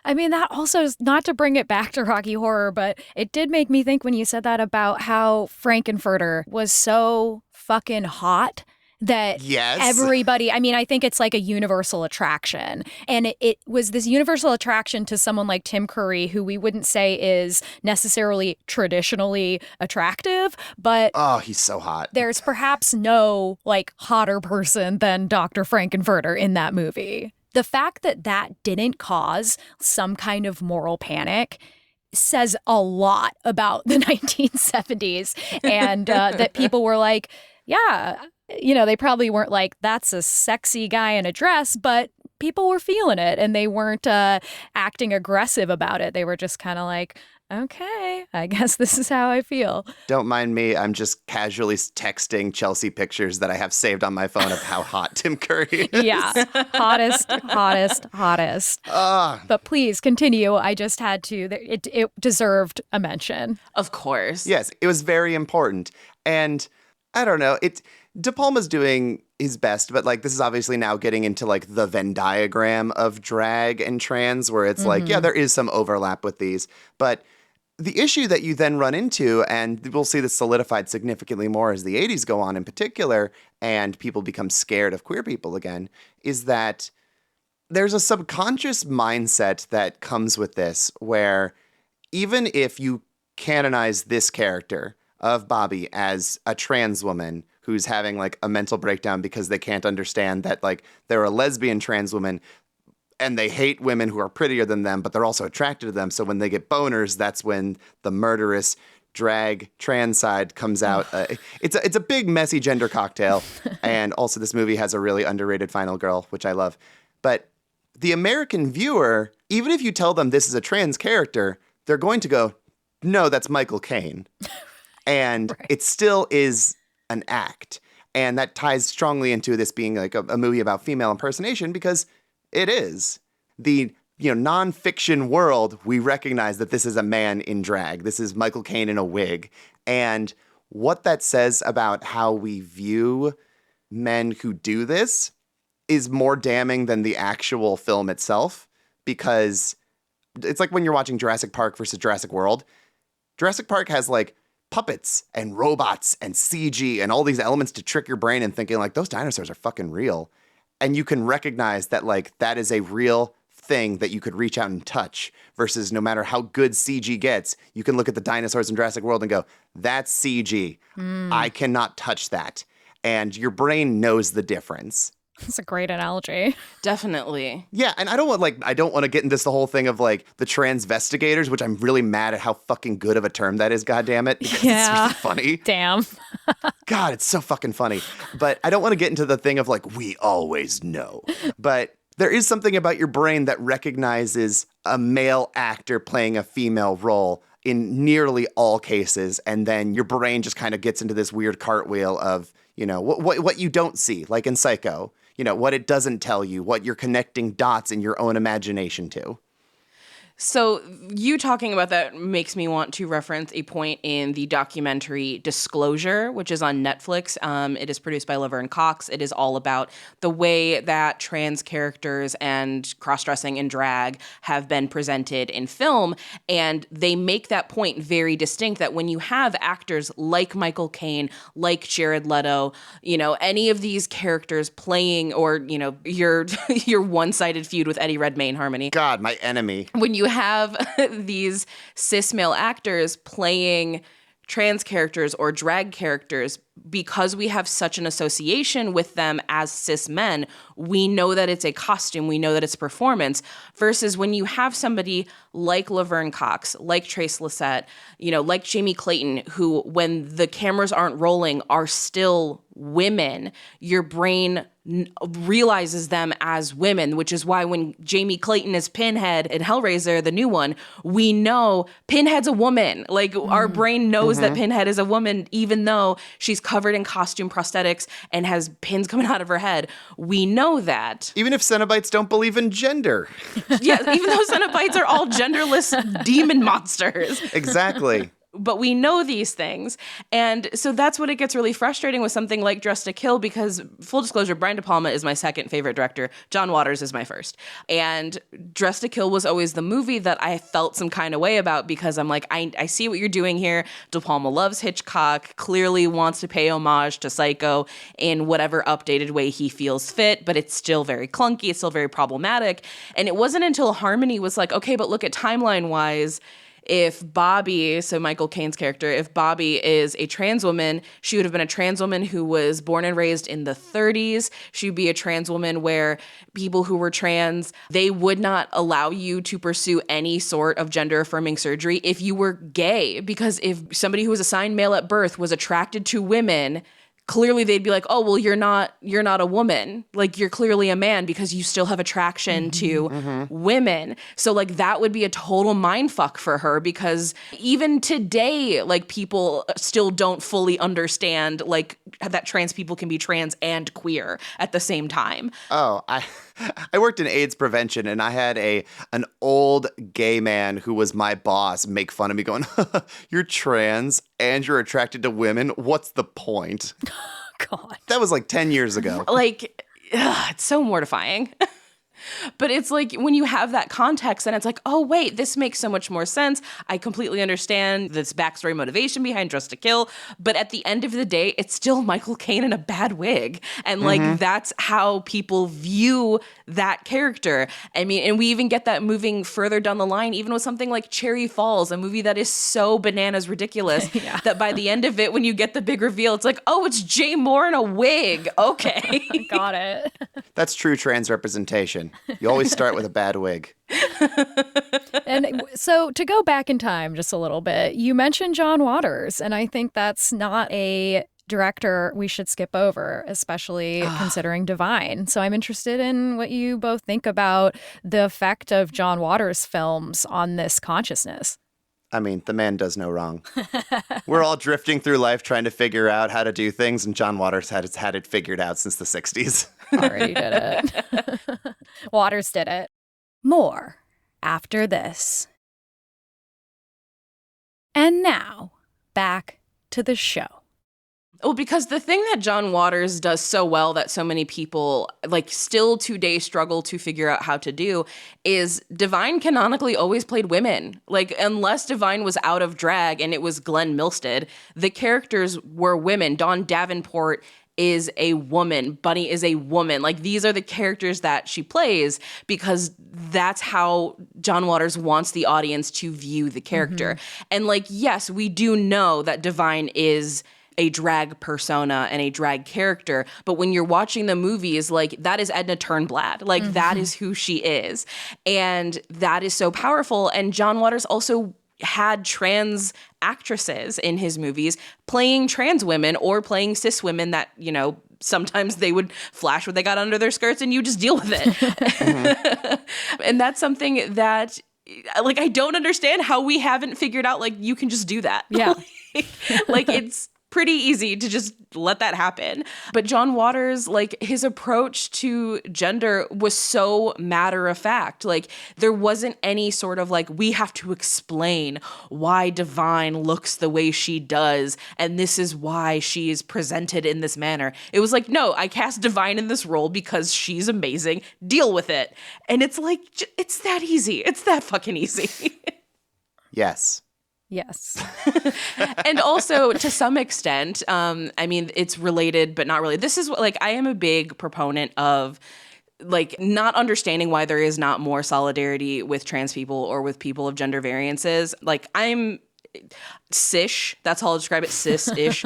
I mean, that also is not to bring it back to Rocky Horror, but it did make me think when you said that about how Frankenfurter was so fucking hot that everybody, I think it's a universal attraction. And it was this universal attraction to someone like Tim Curry, who we wouldn't say is necessarily traditionally attractive, but... Oh, he's so hot. There's perhaps no, hotter person than Dr. Frankenfurter in that movie. The fact that didn't cause some kind of moral panic says a lot about the 1970s, and that people were yeah, they probably weren't that's a sexy guy in a dress, but people were feeling it, and they weren't acting aggressive about it. They were just kind of Okay, I guess this is how I feel. Don't mind me. I'm just casually texting Chelsey pictures that I have saved on my phone of how hot Tim Curry is. Yeah, hottest. But please continue. I just had to. It deserved a mention. Of course. Yes, it was very important. And I don't know, De Palma's doing his best, but like this is obviously now getting into like the Venn diagram of drag and trans, where it's like, yeah, there is some overlap with these. But the issue that you then run into, and we'll see this solidified significantly more as the 80s go on in particular, and people become scared of queer people again, is that there's a subconscious mindset that comes with this, where even if you canonize this character of Bobby as a trans woman who's having like a mental breakdown because they can't understand that like they're a lesbian trans woman and they hate women who are prettier than them, but they're also attracted to them. So when they get boners, that's when the murderous drag trans side comes out. It's a big messy gender cocktail. And also this movie has a really underrated final girl, which I love. But the American viewer, even if you tell them this is a trans character, they're going to go, no, that's Michael Caine. And it still is an act. And that ties strongly into this being like a movie about female impersonation, because it is. The nonfiction world, we recognize that this is a man in drag. This is Michael Caine in a wig. And what that says about how we view men who do this is more damning than the actual film itself, because it's like when you're watching Jurassic Park versus Jurassic World. Jurassic Park has like puppets and robots and CG and all these elements to trick your brain and thinking like those dinosaurs are fucking real. And you can recognize that like that is a real thing that you could reach out and touch, versus no matter how good CG gets, you can look at the dinosaurs in Jurassic World and go, that's CG. I cannot touch that. And your brain knows the difference. That's a great analogy. Definitely. Yeah, and I don't want to get into this the whole thing of like the transvestigators, which I'm really mad at how fucking good of a term that is, goddammit. Because it's really funny. Damn. God, it's so fucking funny. But I don't want to get into the thing of like, we always know. But there is something about your brain that recognizes a male actor playing a female role in nearly all cases. And then your brain just kind of gets into this weird cartwheel of, what you don't see, like in Psycho. What it doesn't tell you, what you're connecting dots in your own imagination to. So you talking about that makes me want to reference a point in the documentary Disclosure, which is on Netflix. It is produced by Laverne Cox. It is all about the way that trans characters and cross-dressing and drag have been presented in film. And they make that point very distinct, that when you have actors like Michael Caine, like Jared Leto, any of these characters playing, or, your one-sided feud with Eddie Redmayne, Harmony. God, my enemy. When you have these cis male actors playing trans characters or drag characters, because we have such an association with them as cis men, we know that it's a costume, we know that it's performance, versus when you have somebody like Laverne Cox, like Trace Lysette, like Jamie Clayton, who when the cameras aren't rolling are still women, your brain realizes them as women, which is why when Jamie Clayton is Pinhead in Hellraiser, the new one, we know Pinhead's a woman. Like our brain knows that Pinhead is a woman, even though she's covered in costume prosthetics and has pins coming out of her head. We know that. Even if Cenobites don't believe in gender. Yeah, even though Cenobites are all genderless demon monsters. Exactly. But we know these things. And so that's what it gets really frustrating with something like Dressed to Kill, because full disclosure, Brian De Palma is my second favorite director. John Waters is my first. And Dressed to Kill was always the movie that I felt some kind of way about, because I'm like, I see what you're doing here. De Palma loves Hitchcock, clearly wants to pay homage to Psycho in whatever updated way he feels fit, but it's still very clunky. It's still very problematic. And it wasn't until Harmony was like, okay, but look at timeline-wise, if Bobby, so Michael Caine's character, if Bobby is a trans woman, she would have been a trans woman who was born and raised in the 30s. She'd be a trans woman where people who were trans, they would not allow you to pursue any sort of gender-affirming surgery if you were gay. Because if somebody who was assigned male at birth was attracted to women, clearly they'd be like, oh, well, you're not a woman. Like, you're clearly a man because you still have attraction to women. So like that would be a total mindfuck for her, because even today, like, people still don't fully understand like that trans people can be trans and queer at the same time. Oh, I worked in AIDS prevention, and I had an old gay man who was my boss make fun of me going, you're trans and you're attracted to women? What's the point? God. That was like 10 years ago. Like, it's so mortifying. But it's like when you have that context and it's like, oh, wait, this makes so much more sense. I completely understand this backstory motivation behind Dress to Kill. But at the end of the day, it's still Michael Caine in a bad wig. And like, that's how people view that character. I mean, and we even get that moving further down the line, even with something like Cherry Falls, a movie that is so bananas ridiculous that by the end of it, when you get the big reveal, it's like, oh, it's Jay Moore in a wig. Okay. Got it. That's true trans representation. You always start with a bad wig. And so to go back in time just a little bit, you mentioned John Waters, and I think that's not a director we should skip over, especially considering Divine. So I'm interested in what you both think about the effect of John Waters' films on this consciousness. I mean, the man does no wrong. We're all drifting through life trying to figure out how to do things, and John Waters had it figured out since the 60s. Already did it. Waters did it. More after this. And now, back to the show. Well, because the thing that John Waters does so well that so many people like still today struggle to figure out how to do is Divine canonically always played women. Like, unless Divine was out of drag and it was Glenn Milstead, the characters were women. Dawn Davenport is a woman. Bunny is a woman. Like, these are the characters that she plays because that's how John Waters wants the audience to view the character. And like, yes, we do know that Divine is a drag persona and a drag character, but when you're watching the movies, like, that is Edna Turnblad. Like, that is who she is. And that is so powerful. And John Waters also had trans actresses in his movies playing trans women or playing cis women that, you know, sometimes they would flash what they got under their skirts and you just deal with it. And that's something that, like, I don't understand how we haven't figured out, like, you can just do that. Yeah. Like, it's pretty easy to just let that happen. But John Waters, like, his approach to gender was so matter of fact. Like, there wasn't any sort of like, we have to explain why Divine looks the way she does, and this is why she is presented in this manner. It was like, no, I cast Divine in this role because she's amazing. Deal with it. And it's like, it's that easy. It's that fucking easy. Yes. Yes. And also, to some extent, I mean, it's related, but not really. This is what, like, I am a big proponent of, like, not understanding why there is not more solidarity with trans people or with people of gender variances. Like, I'm cis, that's how I'll describe it, cis-ish,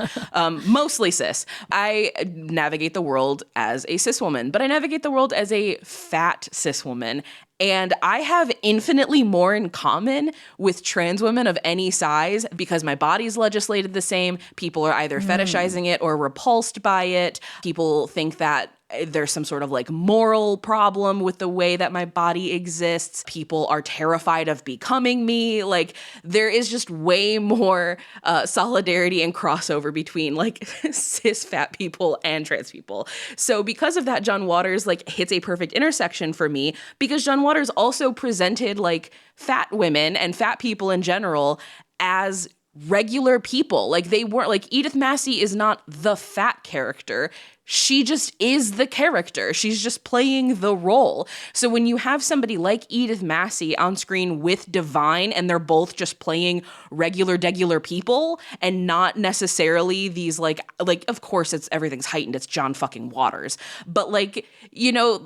mostly cis. I navigate the world as a cis woman, but I navigate the world as a fat cis woman. And I have infinitely more in common with trans women of any size because my body's legislated the same. People are either fetishizing it or repulsed by it. People think that there's some sort of like moral problem with the way that my body exists. People are terrified of becoming me. Like, there is just way more solidarity and crossover between like cis fat people and trans people. So because of that, John Waters like hits a perfect intersection for me because John Waters also presented like fat women and fat people in general as regular people. Like, they weren't like, Edith Massey is not the fat character. She just is the character. She's just playing the role. So when you have somebody like Edith Massey on screen with Divine and they're both just playing regular people and not necessarily these like of course everything's heightened. It's John fucking Waters. But like, you know,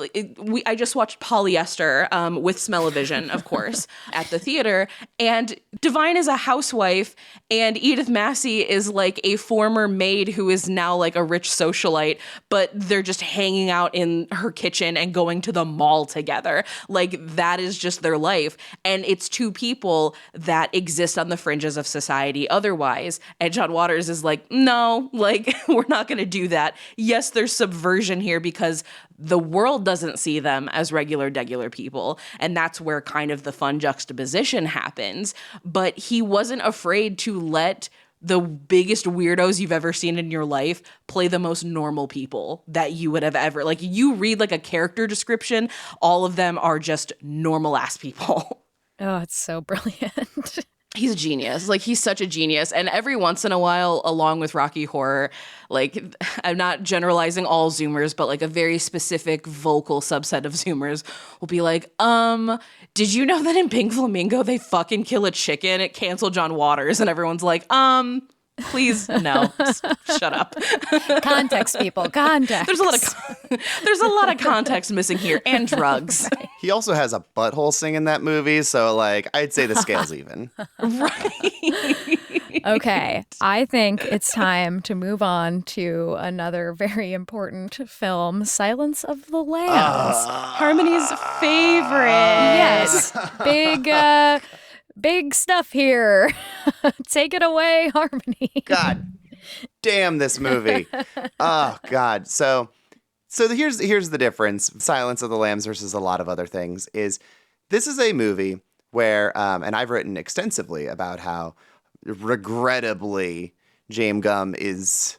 I just watched Polyester with Smell-O-Vision, of course, at the theater, and Divine is a housewife and Edith Massey is like a former maid who is now like a rich socialite but they're just hanging out in her kitchen and going to the mall together. Like, that is just their life. And it's two people that exist on the fringes of society otherwise. And John Waters is like, no, like, we're not going to do that. Yes, there's subversion here because the world doesn't see them as regular, degular people. And that's where kind of the fun juxtaposition happens. But he wasn't afraid to let the biggest weirdos you've ever seen in your life play the most normal people that you would have ever, like, you read like a character description, all of them are just normal ass people. Oh, it's so brilliant. He's a genius. Like, he's such a genius. And every once in a while, along with Rocky Horror, like, I'm not generalizing all Zoomers, but like a very specific vocal subset of Zoomers will be like, did you know that in Pink Flamingo they fucking kill a chicken? It canceled John Waters. And everyone's like, please, no. Shut up. Context, people. Context. There's a lot of context missing here, and drugs. Right. He also has a butthole scene in that movie, so like I'd say the scale's even. Right. Okay, I think it's time to move on to another very important film, Silence of the Lambs. Harmony's favorite. Yes, big stuff here. Take it away, Harmony. God damn this movie. Oh, God. So here's the difference. Silence of the Lambs versus a lot of other things is this is a movie where, and I've written extensively about how regrettably James Gumb is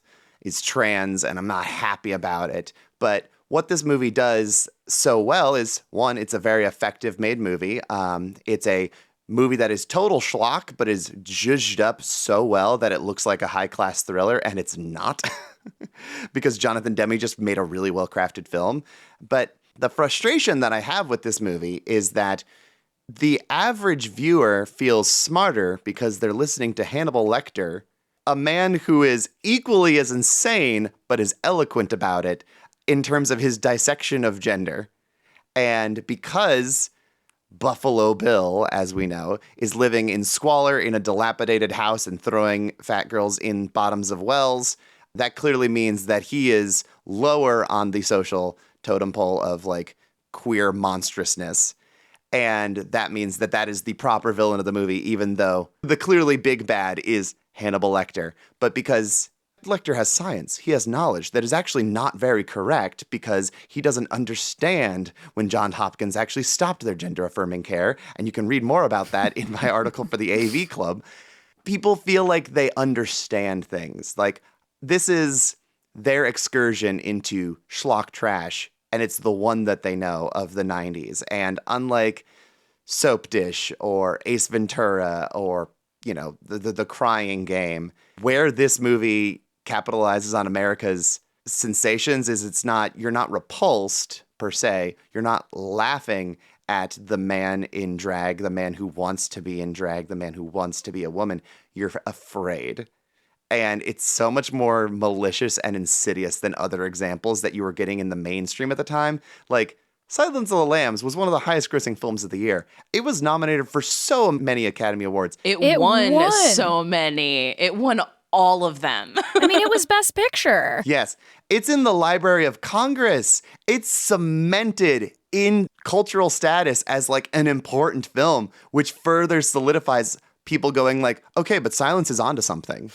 trans and I'm not happy about it. But what this movie does so well is, one, it's a very effective made movie. It's a movie that is total schlock, but is zhuzhed up so well that it looks like a high-class thriller, and it's not. Because Jonathan Demme just made a really well-crafted film. But the frustration that I have with this movie is that the average viewer feels smarter because they're listening to Hannibal Lecter, a man who is equally as insane, but is eloquent about it in terms of his dissection of gender. And because Buffalo Bill, as we know, is living in squalor in a dilapidated house and throwing fat girls in bottoms of wells, that clearly means that he is lower on the social totem pole of like queer monstrousness. And that means that that is the proper villain of the movie, even though the clearly big bad is Hannibal Lecter. But because Lecter has science, he has knowledge that is actually not very correct because he doesn't understand when Johns Hopkins actually stopped their gender-affirming care. And you can read more about that in my article for the AV Club. People feel like they understand things. Like, this is their excursion into schlock trash, and it's the one that they know of the 90s. And unlike Soap Dish or Ace Ventura or, you know, the Crying Game, where this movie capitalizes on America's sensations is you're not repulsed per se. You're not laughing at the man in drag, the man who wants to be in drag, the man who wants to be a woman. You're afraid. And it's so much more malicious and insidious than other examples that you were getting in the mainstream at the time. Like, Silence of the Lambs was one of the highest grossing films of the year. It was nominated for so many Academy Awards. It won so many. It won all of them. I mean, it was Best Picture. Yes. It's in the Library of Congress. It's cemented in cultural status as like an important film, which further solidifies people going like, okay, but Silence is onto something.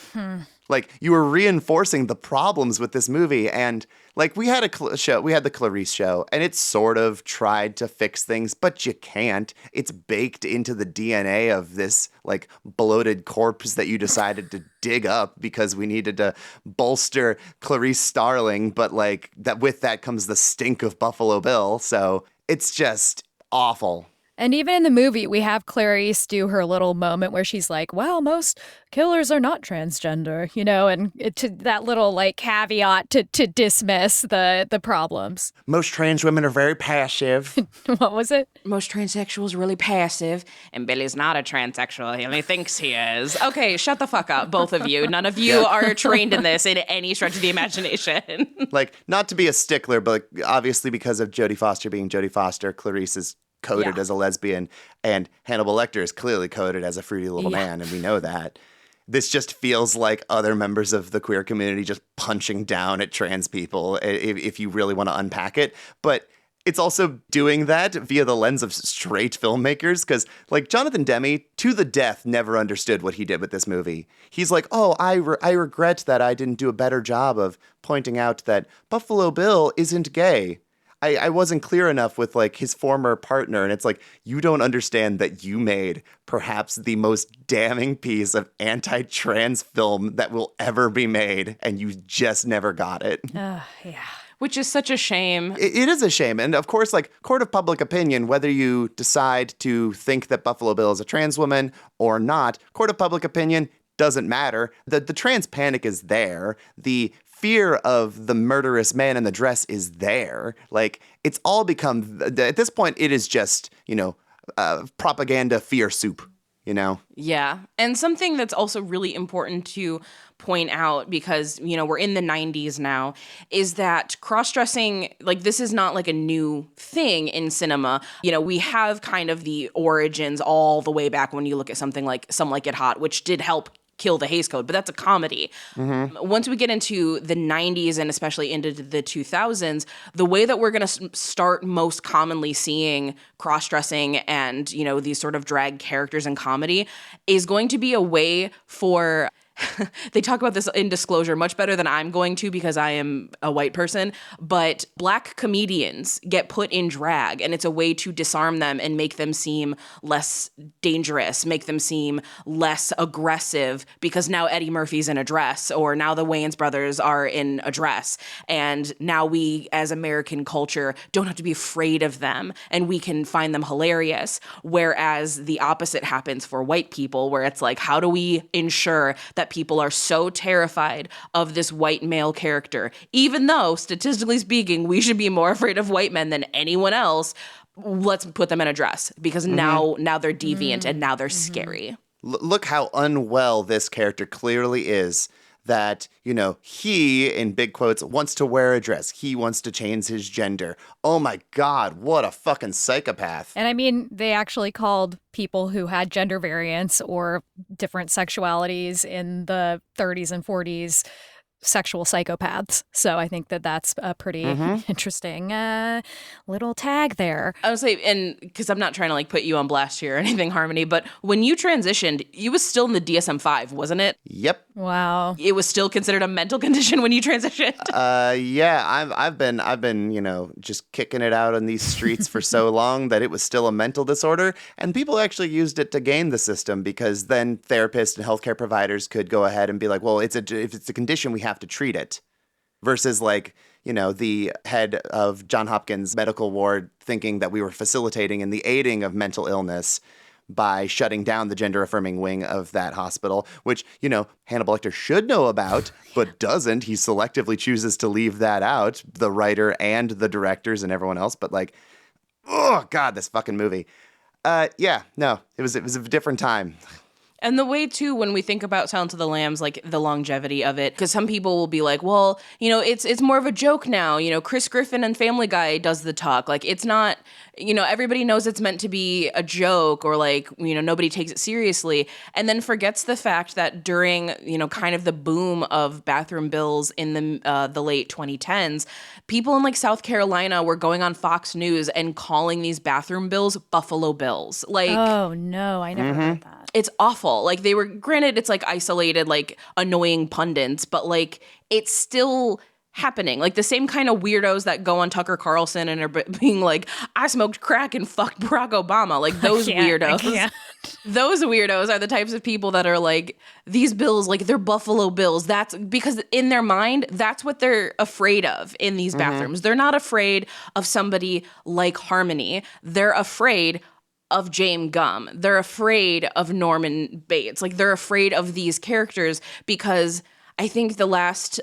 Like, you were reinforcing the problems with this movie. And like, we had the Clarice show, and it sort of tried to fix things, but you can't. It's baked into the DNA of this like bloated corpse that you decided to dig up because we needed to bolster Clarice Starling. But like, that with that comes the stink of Buffalo Bill. So it's just awful. And even in the movie, we have Clarice do her little moment where she's like, well, most killers are not transgender, you know, and to that little like caveat to dismiss the problems. Most trans women are very passive. What was it? Most transsexuals are really passive, and Billy's not a transsexual. He only thinks he is. Okay, shut the fuck up, both of you. None of you are trained in this in any stretch of the imagination. Like, not to be a stickler, but obviously because of Jodie Foster being Jodie Foster, Clarice is coded as a lesbian, and Hannibal Lecter is clearly coded as a fruity little man, and we know that. this just feels like other members of the queer community just punching down at trans people if you really want to unpack it. But it's also doing that via the lens of straight filmmakers, because, like, Jonathan Demme, to the death, never understood what he did with this movie. He's like, oh, I regret that I didn't do a better job of pointing out that Buffalo Bill isn't gay. I wasn't clear enough with, like, his former partner. And it's like, you don't understand that you made perhaps the most damning piece of anti-trans film that will ever be made, and you just never got it. Yeah. Which is such a shame. It is a shame. And of course, like, court of public opinion, whether you decide to think that Buffalo Bill is a trans woman or not, court of public opinion doesn't matter. The trans panic is there. The fear of the murderous man in the dress is there. Like, it's all become, at this point, it is just, propaganda fear soup. Yeah. And something that's also really important to point out, because, we're in the 90s now, is that cross-dressing, like, this is not like a new thing in cinema. We have kind of the origins all the way back when you look at something like Some Like It Hot, which did help kill the Hays Code, but that's a comedy. Mm-hmm. Once we get into the 90s and especially into the 2000s, the way that we're going to start most commonly seeing cross-dressing and, these sort of drag characters in comedy is going to be a way for... They talk about this in Disclosure much better than I'm going to, because I am a white person, but Black comedians get put in drag, and it's a way to disarm them and make them seem less dangerous, make them seem less aggressive, because now Eddie Murphy's in a dress, or now the Wayans brothers are in a dress, and now we as American culture don't have to be afraid of them, and we can find them hilarious, whereas the opposite happens for white people, where it's like, how do we ensure that people are so terrified of this white male character, even though, statistically speaking, we should be more afraid of white men than anyone else? Let's put them in a dress, because now they're deviant and now they're scary. Look how unwell this character clearly is. That, he, in big quotes, wants to wear a dress. He wants to change his gender. Oh my God, what a fucking psychopath. And I mean, they actually called people who had gender variants or different sexualities in the 30s and 40s sexual psychopaths. So I think that that's a pretty interesting little tag there. I would say, and because I'm not trying to like put you on blast here or anything, Harmony, but when you transitioned, you was still in the DSM-5, wasn't it? Yep. Wow. It was still considered a mental condition when you transitioned? Yeah, I've been, just kicking it out on these streets for so long that it was still a mental disorder, and people actually used it to game the system, because then therapists and healthcare providers could go ahead and be like, well, if it's a condition, we have to treat it, versus like, the head of John Hopkins medical ward thinking that we were facilitating and the aiding of mental illness by shutting down the gender-affirming wing of that hospital, which, Hannibal Lecter should know about, but doesn't. He selectively chooses to leave that out, the writer and the directors and everyone else. But like, oh God, this fucking movie. It was a different time. And the way, too, when we think about Silence of the Lambs, like the longevity of it, because some people will be like, well, it's more of a joke now. Chris Griffin and Family Guy does the talk. Like, it's not, everybody knows it's meant to be a joke, or like, nobody takes it seriously, and then forgets the fact that during, kind of the boom of bathroom bills in the late 2010s, people in like South Carolina were going on Fox News and calling these bathroom bills Buffalo Bills. Like, oh no, I never heard that. It's awful. Like, they were, granted, it's like isolated, like annoying pundits, but like it's still happening. Like the same kind of weirdos that go on Tucker Carlson and are being like, I smoked crack and fucked Barack Obama. Like those weirdos. Those weirdos are the types of people that are like, these bills, like they're Buffalo Bills. That's because in their mind, that's what they're afraid of in these bathrooms. They're not afraid of somebody like Harmony. They're afraid of James Gumb. They're afraid of Norman Bates. Like they're afraid of these characters, because I think the last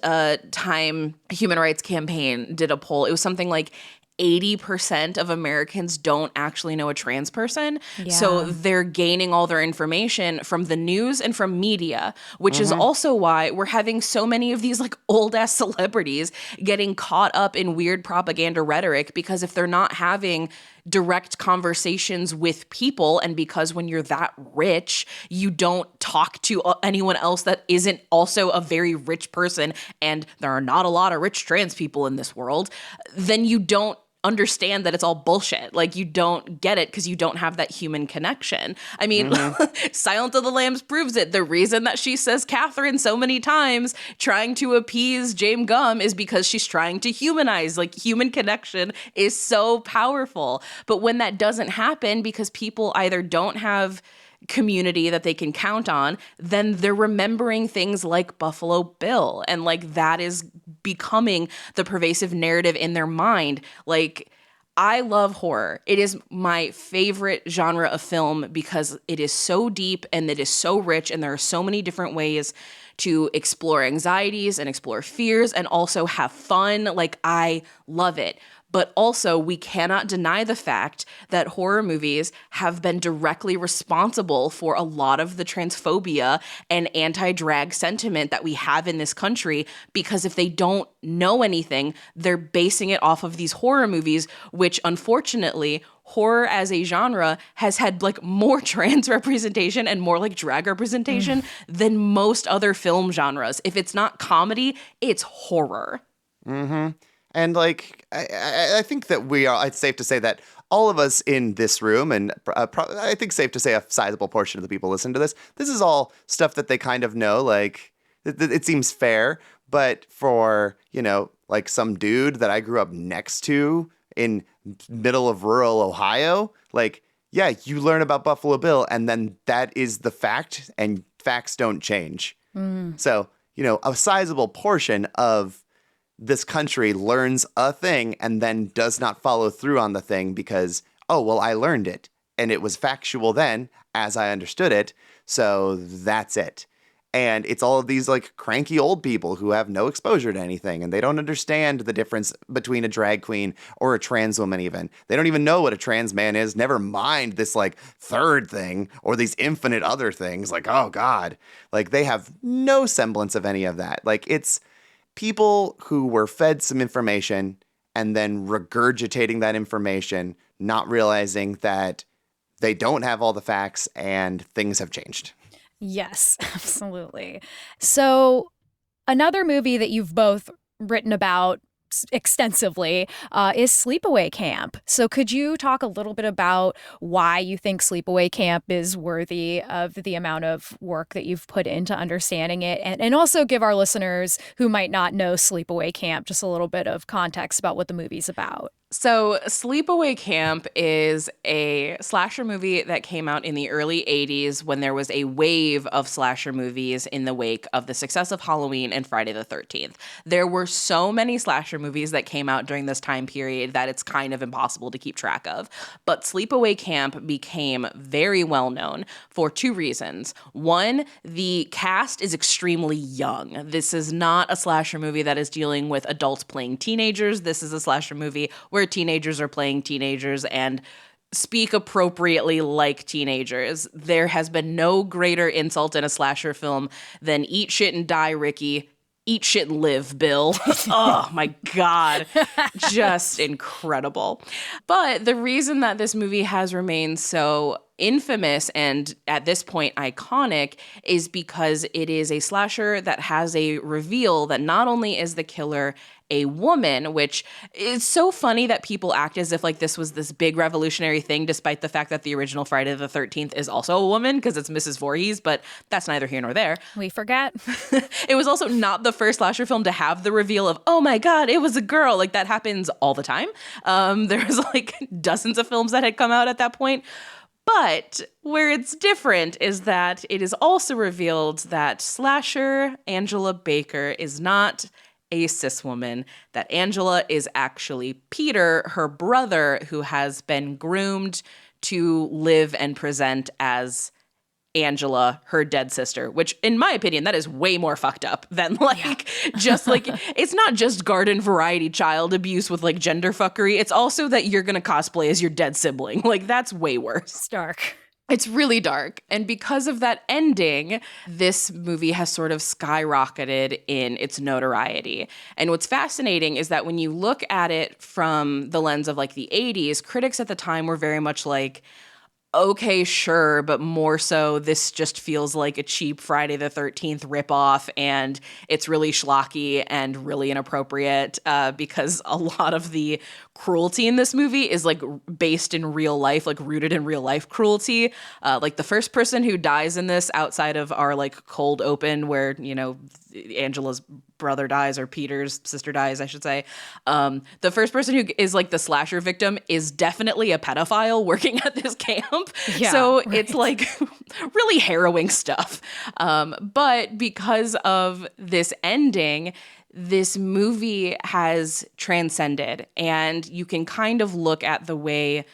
time Human Rights Campaign did a poll, it was something like 80% of Americans don't actually know a trans person. Yeah. So they're gaining all their information from the news and from media, which is also why we're having so many of these like old ass celebrities getting caught up in weird propaganda rhetoric, because if they're not having direct conversations with people. And because when you're that rich, you don't talk to anyone else that isn't also a very rich person, and there are not a lot of rich trans people in this world, then you don't understand that it's all bullshit. Like, you don't get it because you don't have that human connection. I mean, Silence of the Lambs proves it. The reason that she says Catherine so many times trying to appease James Gumb is because she's trying to humanize. Like, human connection is so powerful. But when that doesn't happen because people either don't have community that they can count on, then they're remembering things like Buffalo Bill, and like that is becoming the pervasive narrative in their mind. Like, I love horror. It is my favorite genre of film because it is so deep and it is so rich, and there are so many different ways to explore anxieties and explore fears and also have fun. Like, I love it. But also, we cannot deny the fact that horror movies have been directly responsible for a lot of the transphobia and anti-drag sentiment that we have in this country, because if they don't know anything, they're basing it off of these horror movies, which unfortunately, horror as a genre has had like more trans representation and more like drag representation than most other film genres. If it's not comedy, it's horror. Mm-hmm. And like, I think that it's safe to say that all of us in this room, and I think safe to say a sizable portion of the people listening to this is all stuff that they kind of know. Like, it seems fair. But for, like some dude that I grew up next to in middle of rural Ohio, like, yeah, you learn about Buffalo Bill and then that is the fact, and facts don't change. So, a sizable portion of this country learns a thing and then does not follow through on the thing because, oh, well, I learned it and it was factual then as I understood it. So that's it. And it's all of these like cranky old people who have no exposure to anything, and they don't understand the difference between a drag queen or a trans woman even. They don't even know what a trans man is, never mind this like third thing or these infinite other things. Like, oh God, like they have no semblance of any of that. Like, it's people who were fed some information and then regurgitating that information, not realizing that they don't have all the facts and things have changed. Yes, absolutely. So another movie that you've both written about extensively is Sleepaway Camp. So could you talk a little bit about why you think Sleepaway Camp is worthy of the amount of work that you've put into understanding it, and also give our listeners who might not know Sleepaway Camp just a little bit of context about what the movie's about? So Sleepaway Camp is a slasher movie that came out in the early 80s when there was a wave of slasher movies in the wake of the success of Halloween and Friday the 13th. There were so many slasher movies that came out during this time period that it's kind of impossible to keep track of. But Sleepaway Camp became very well known for two reasons. One, the cast is extremely young. This is not a slasher movie that is dealing with adults playing teenagers. This is a slasher movie where teenagers are playing teenagers and speak appropriately like teenagers. There has been no greater insult in a slasher film than eat shit and die, Ricky. Eat shit and live, Bill. Oh my God. Just incredible. But the reason that this movie has remained so infamous and at this point iconic is because it is a slasher that has a reveal that not only is the killer a woman, which is so funny that people act as if like this was this big revolutionary thing, despite the fact that the original Friday the 13th is also a woman because it's Mrs. Voorhees, but that's neither here nor there. We forget. It was also not the first slasher film to have the reveal of, oh my God, it was a girl. Like that happens all the time. There was like dozens of films that had come out at that point. But where it's different is that it is also revealed that slasher Angela Baker is not a cis woman, that Angela is actually Peter, her brother, who has been groomed to live and present as Angela, her dead sister, which in my opinion, that is way more fucked up than like, just like, it's not just garden variety child abuse with like gender fuckery. It's also that you're going to cosplay as your dead sibling. Like that's way worse. Stark. It's really dark. And because of that ending, this movie has sort of skyrocketed in its notoriety. And what's fascinating is that when you look at it from the lens of like the 80s, critics at the time were very much like, okay, sure, but more so this just feels like a cheap Friday the 13th ripoff, and it's really schlocky and really inappropriate because a lot of the cruelty in this movie is like based in real life, like rooted in real life cruelty. Like the first person who dies in this outside of our like cold open where, you know, Angela's brother dies or Peter's sister dies, I should say. The first person who is like the slasher victim is definitely a pedophile working at this camp. Yeah, so right. it's like really harrowing stuff. But because of this ending, this movie has transcended, and you can kind of look at the way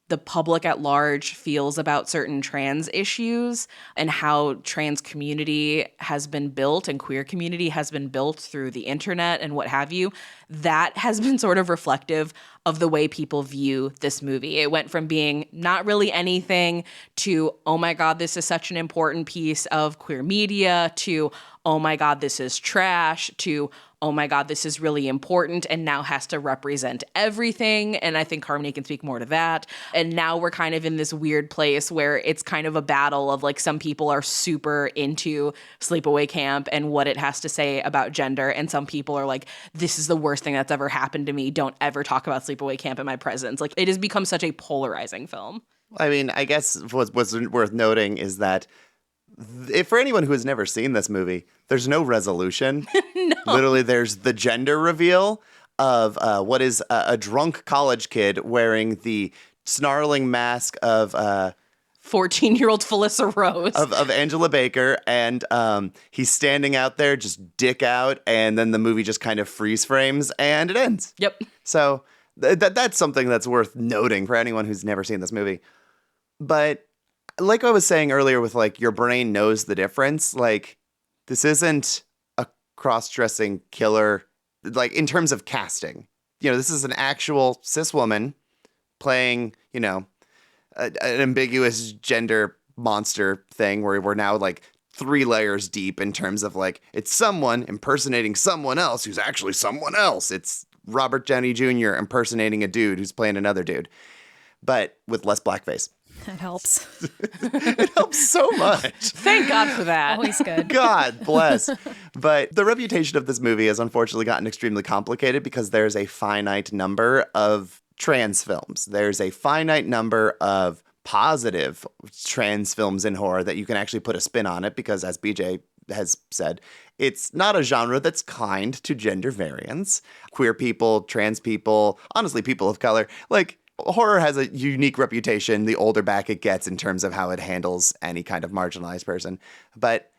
the public at large feels about certain trans issues and how trans community has been built and queer community has been built through the internet and what have you. That has been sort of reflective of the way people view this movie. It went from being not really anything to, oh my God, this is such an important piece of queer media, to, oh my God, this is trash, to, oh my God, this is really important and now has to represent everything. And I think Harmony can speak more to that. And now we're kind of in this weird place where it's kind of a battle of like some people are super into Sleepaway Camp and what it has to say about gender. And some people are like, this is the worst thing that's ever happened to me. Don't ever talk about Sleepaway Camp in my presence. Like it has become such a polarizing film. I mean, I guess what's worth noting is that if for anyone who has never seen this movie, there's no resolution. No. Literally, there's the gender reveal of what is a drunk college kid wearing the snarling mask of 14-year-old Felissa Rose. Of Angela Baker, and he's standing out there just dick out, and then the movie just kind of freeze frames, and it ends. Yep. So that's something that's worth noting for anyone who's never seen this movie. But like I was saying earlier with like your brain knows the difference, like this isn't a cross-dressing killer, like in terms of casting. You know, this is an actual cis woman playing, you know, an ambiguous gender monster thing where we're now like 3 layers deep in terms of like it's someone impersonating someone else who's actually someone else. It's Robert Downey Jr. impersonating a dude who's playing another dude, but with less blackface. That helps. It helps so much. Thank God for that. Always good. God bless. But the reputation of this movie has unfortunately gotten extremely complicated because there's a finite number of trans films. There's a finite number of positive trans films in horror that you can actually put a spin on it because, as BJ has said, it's not a genre that's kind to gender variance. Queer people, trans people, honestly, people of color, like, horror has a unique reputation the older back it gets in terms of how it handles any kind of marginalized person. But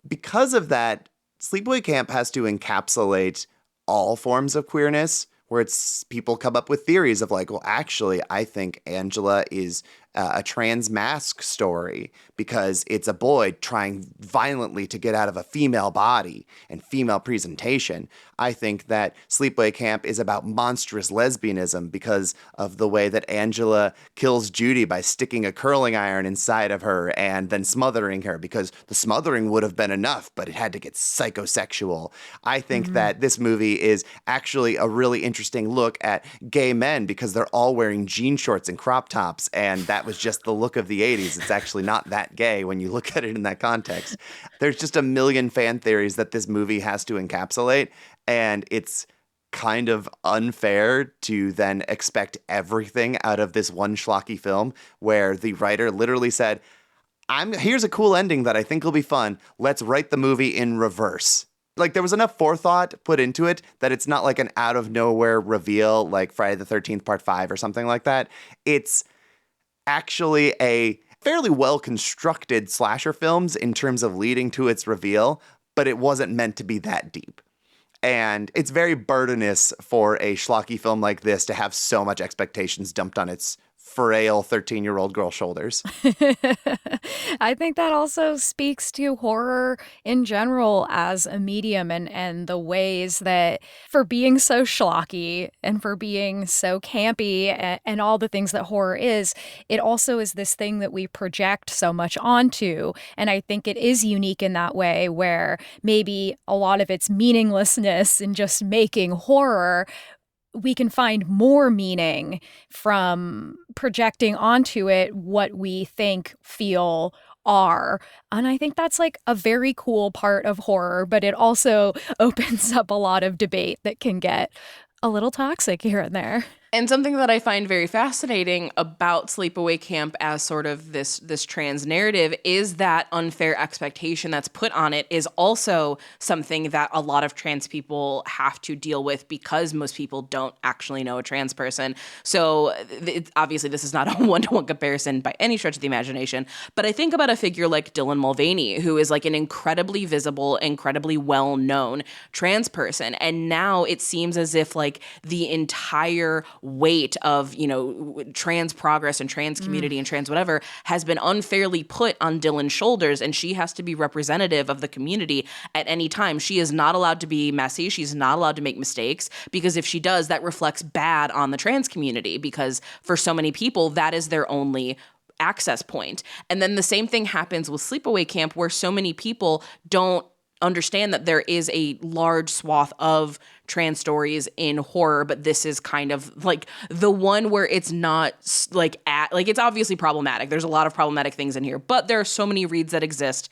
because of that, Sleepaway Camp has to encapsulate all forms of queerness, where it's people come up with theories of like, well, actually, I think Angela is a trans mask story because it's a boy trying violently to get out of a female body and female presentation. I think that Sleepaway Camp is about monstrous lesbianism because of the way that Angela kills Judy by sticking a curling iron inside of her and then smothering her because the smothering would have been enough, but it had to get psychosexual. I think that this movie is actually a really interesting look at gay men because they're all wearing jean shorts and crop tops, and that was just the look of the 80s. It's actually not that gay when you look at it in that context. There's just a million fan theories that this movie has to encapsulate, and it's kind of unfair to then expect everything out of this one schlocky film where the writer literally said, here's a cool ending that I think will be fun. Let's write the movie in reverse. Like, there was enough forethought put into it that it's not like an out-of-nowhere reveal like Friday the 13th Part 5 or something like that. It's actually a fairly well-constructed slasher films in terms of leading to its reveal, but it wasn't meant to be that deep. And it's very burdenous for a schlocky film like this to have so much expectations dumped on its frail 13-year-old girl shoulders. I think that also speaks to horror in general as a medium and the ways that for being so schlocky and for being so campy and all the things that horror is, it also is this thing that we project so much onto. And I think it is unique in that way where maybe a lot of its meaninglessness in just making horror, we can find more meaning from projecting onto it what we think, feel, are. And I think that's like a very cool part of horror, but it also opens up a lot of debate that can get a little toxic here and there. And something that I find very fascinating about Sleepaway Camp as sort of this trans narrative is that unfair expectation that's put on it is also something that a lot of trans people have to deal with because most people don't actually know a trans person. So obviously this is not a one-to-one comparison by any stretch of the imagination, but I think about a figure like Dylan Mulvaney, who is like an incredibly visible, incredibly well-known trans person. And now it seems as if like the entire weight of, trans progress and trans community and trans whatever has been unfairly put on Dylan's shoulders, and she has to be representative of the community at any time. She is not allowed to be messy. She's not allowed to make mistakes, because if she does, that reflects bad on the trans community, because for so many people, that is their only access point. And then the same thing happens with Sleepaway Camp, where so many people don't understand that there is a large swath of trans stories in horror, but this is kind of like the one where it's not it's obviously problematic. There's a lot of problematic things in here, but there are so many reads that exist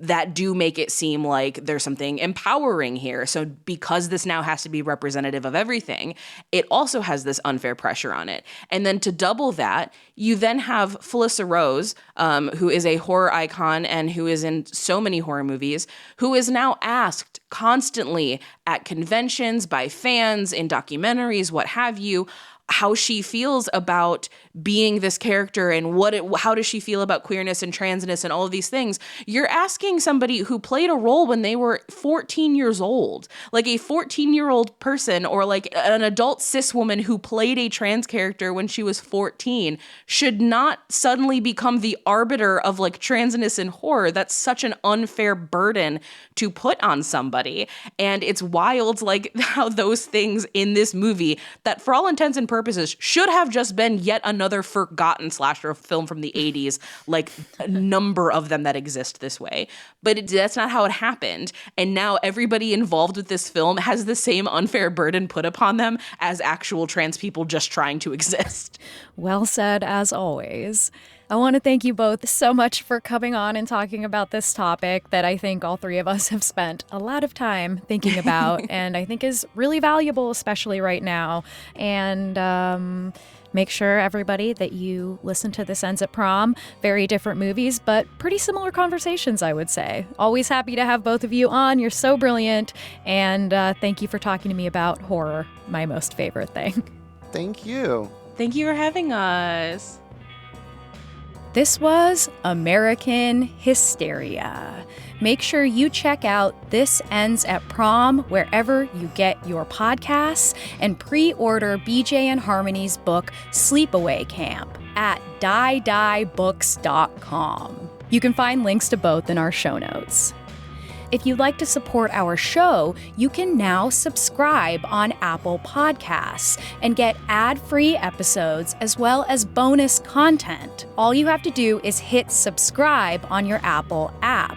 that do make it seem like there's something empowering here. So because this now has to be representative of everything, it also has this unfair pressure on it. And then to double that, you then have Felissa Rose, who is a horror icon and who is in so many horror movies, who is now asked constantly at conventions, by fans, in documentaries, what have you, how she feels about being this character and how does she feel about queerness and transness and all of these things. You're asking somebody who played a role when they were 14 years old, like a 14-year-old person, or like an adult cis woman who played a trans character when she was 14, should not suddenly become the arbiter of like transness in horror. That's such an unfair burden to put on somebody. And it's wild, like how those things in this movie that for all intents and purposes should have just been yet another forgotten slasher film from the 80s, like a number of them that exist this way. But that's not how it happened. And now everybody involved with this film has the same unfair burden put upon them as actual trans people just trying to exist. Well said, as always. I want to thank you both so much for coming on and talking about this topic that I think all three of us have spent a lot of time thinking about and I think is really valuable, especially right now. And make sure, everybody, that you listen to This Ends at Prom. Very different movies, but pretty similar conversations, I would say. Always happy to have both of you on. You're so brilliant. And thank you for talking to me about horror, my most favorite thing. Thank you. Thank you for having us. This was American Hysteria. Make sure you check out This Ends at Prom wherever you get your podcasts and pre-order BJ and Harmony's book Sleepaway Camp at dieDieBooks.com. You can find links to both in our show notes. If you'd like to support our show, you can now subscribe on Apple Podcasts and get ad-free episodes as well as bonus content. All you have to do is hit subscribe on your Apple app.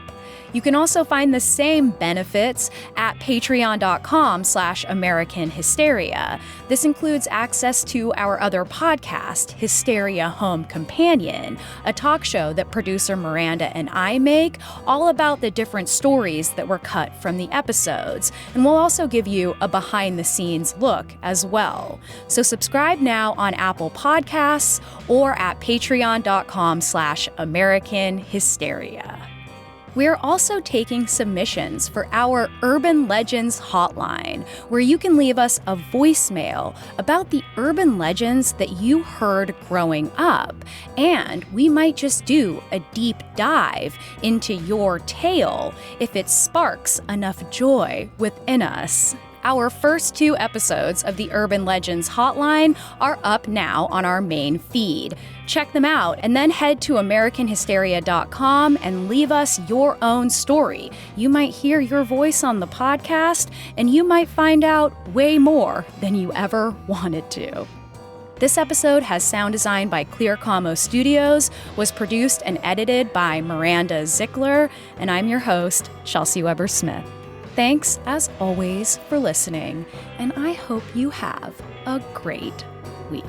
You can also find the same benefits at patreon.com/American Hysteria. This includes access to our other podcast, Hysteria Home Companion, a talk show that producer Miranda and I make, all about the different stories that were cut from the episodes. And we'll also give you a behind-the-scenes look as well. So subscribe now on Apple Podcasts or at patreon.com/American Hysteria. We're also taking submissions for our Urban Legends hotline, where you can leave us a voicemail about the urban legends that you heard growing up. And we might just do a deep dive into your tale if it sparks enough joy within us. Our first 2 episodes of the Urban Legends Hotline are up now on our main feed. Check them out and then head to AmericanHysteria.com and leave us your own story. You might hear your voice on the podcast, and you might find out way more than you ever wanted to. This episode has sound design by Clear Como Studios, was produced and edited by Miranda Zickler, and I'm your host, Chelsey Weber-Smith. Thanks, as always, for listening, and I hope you have a great week.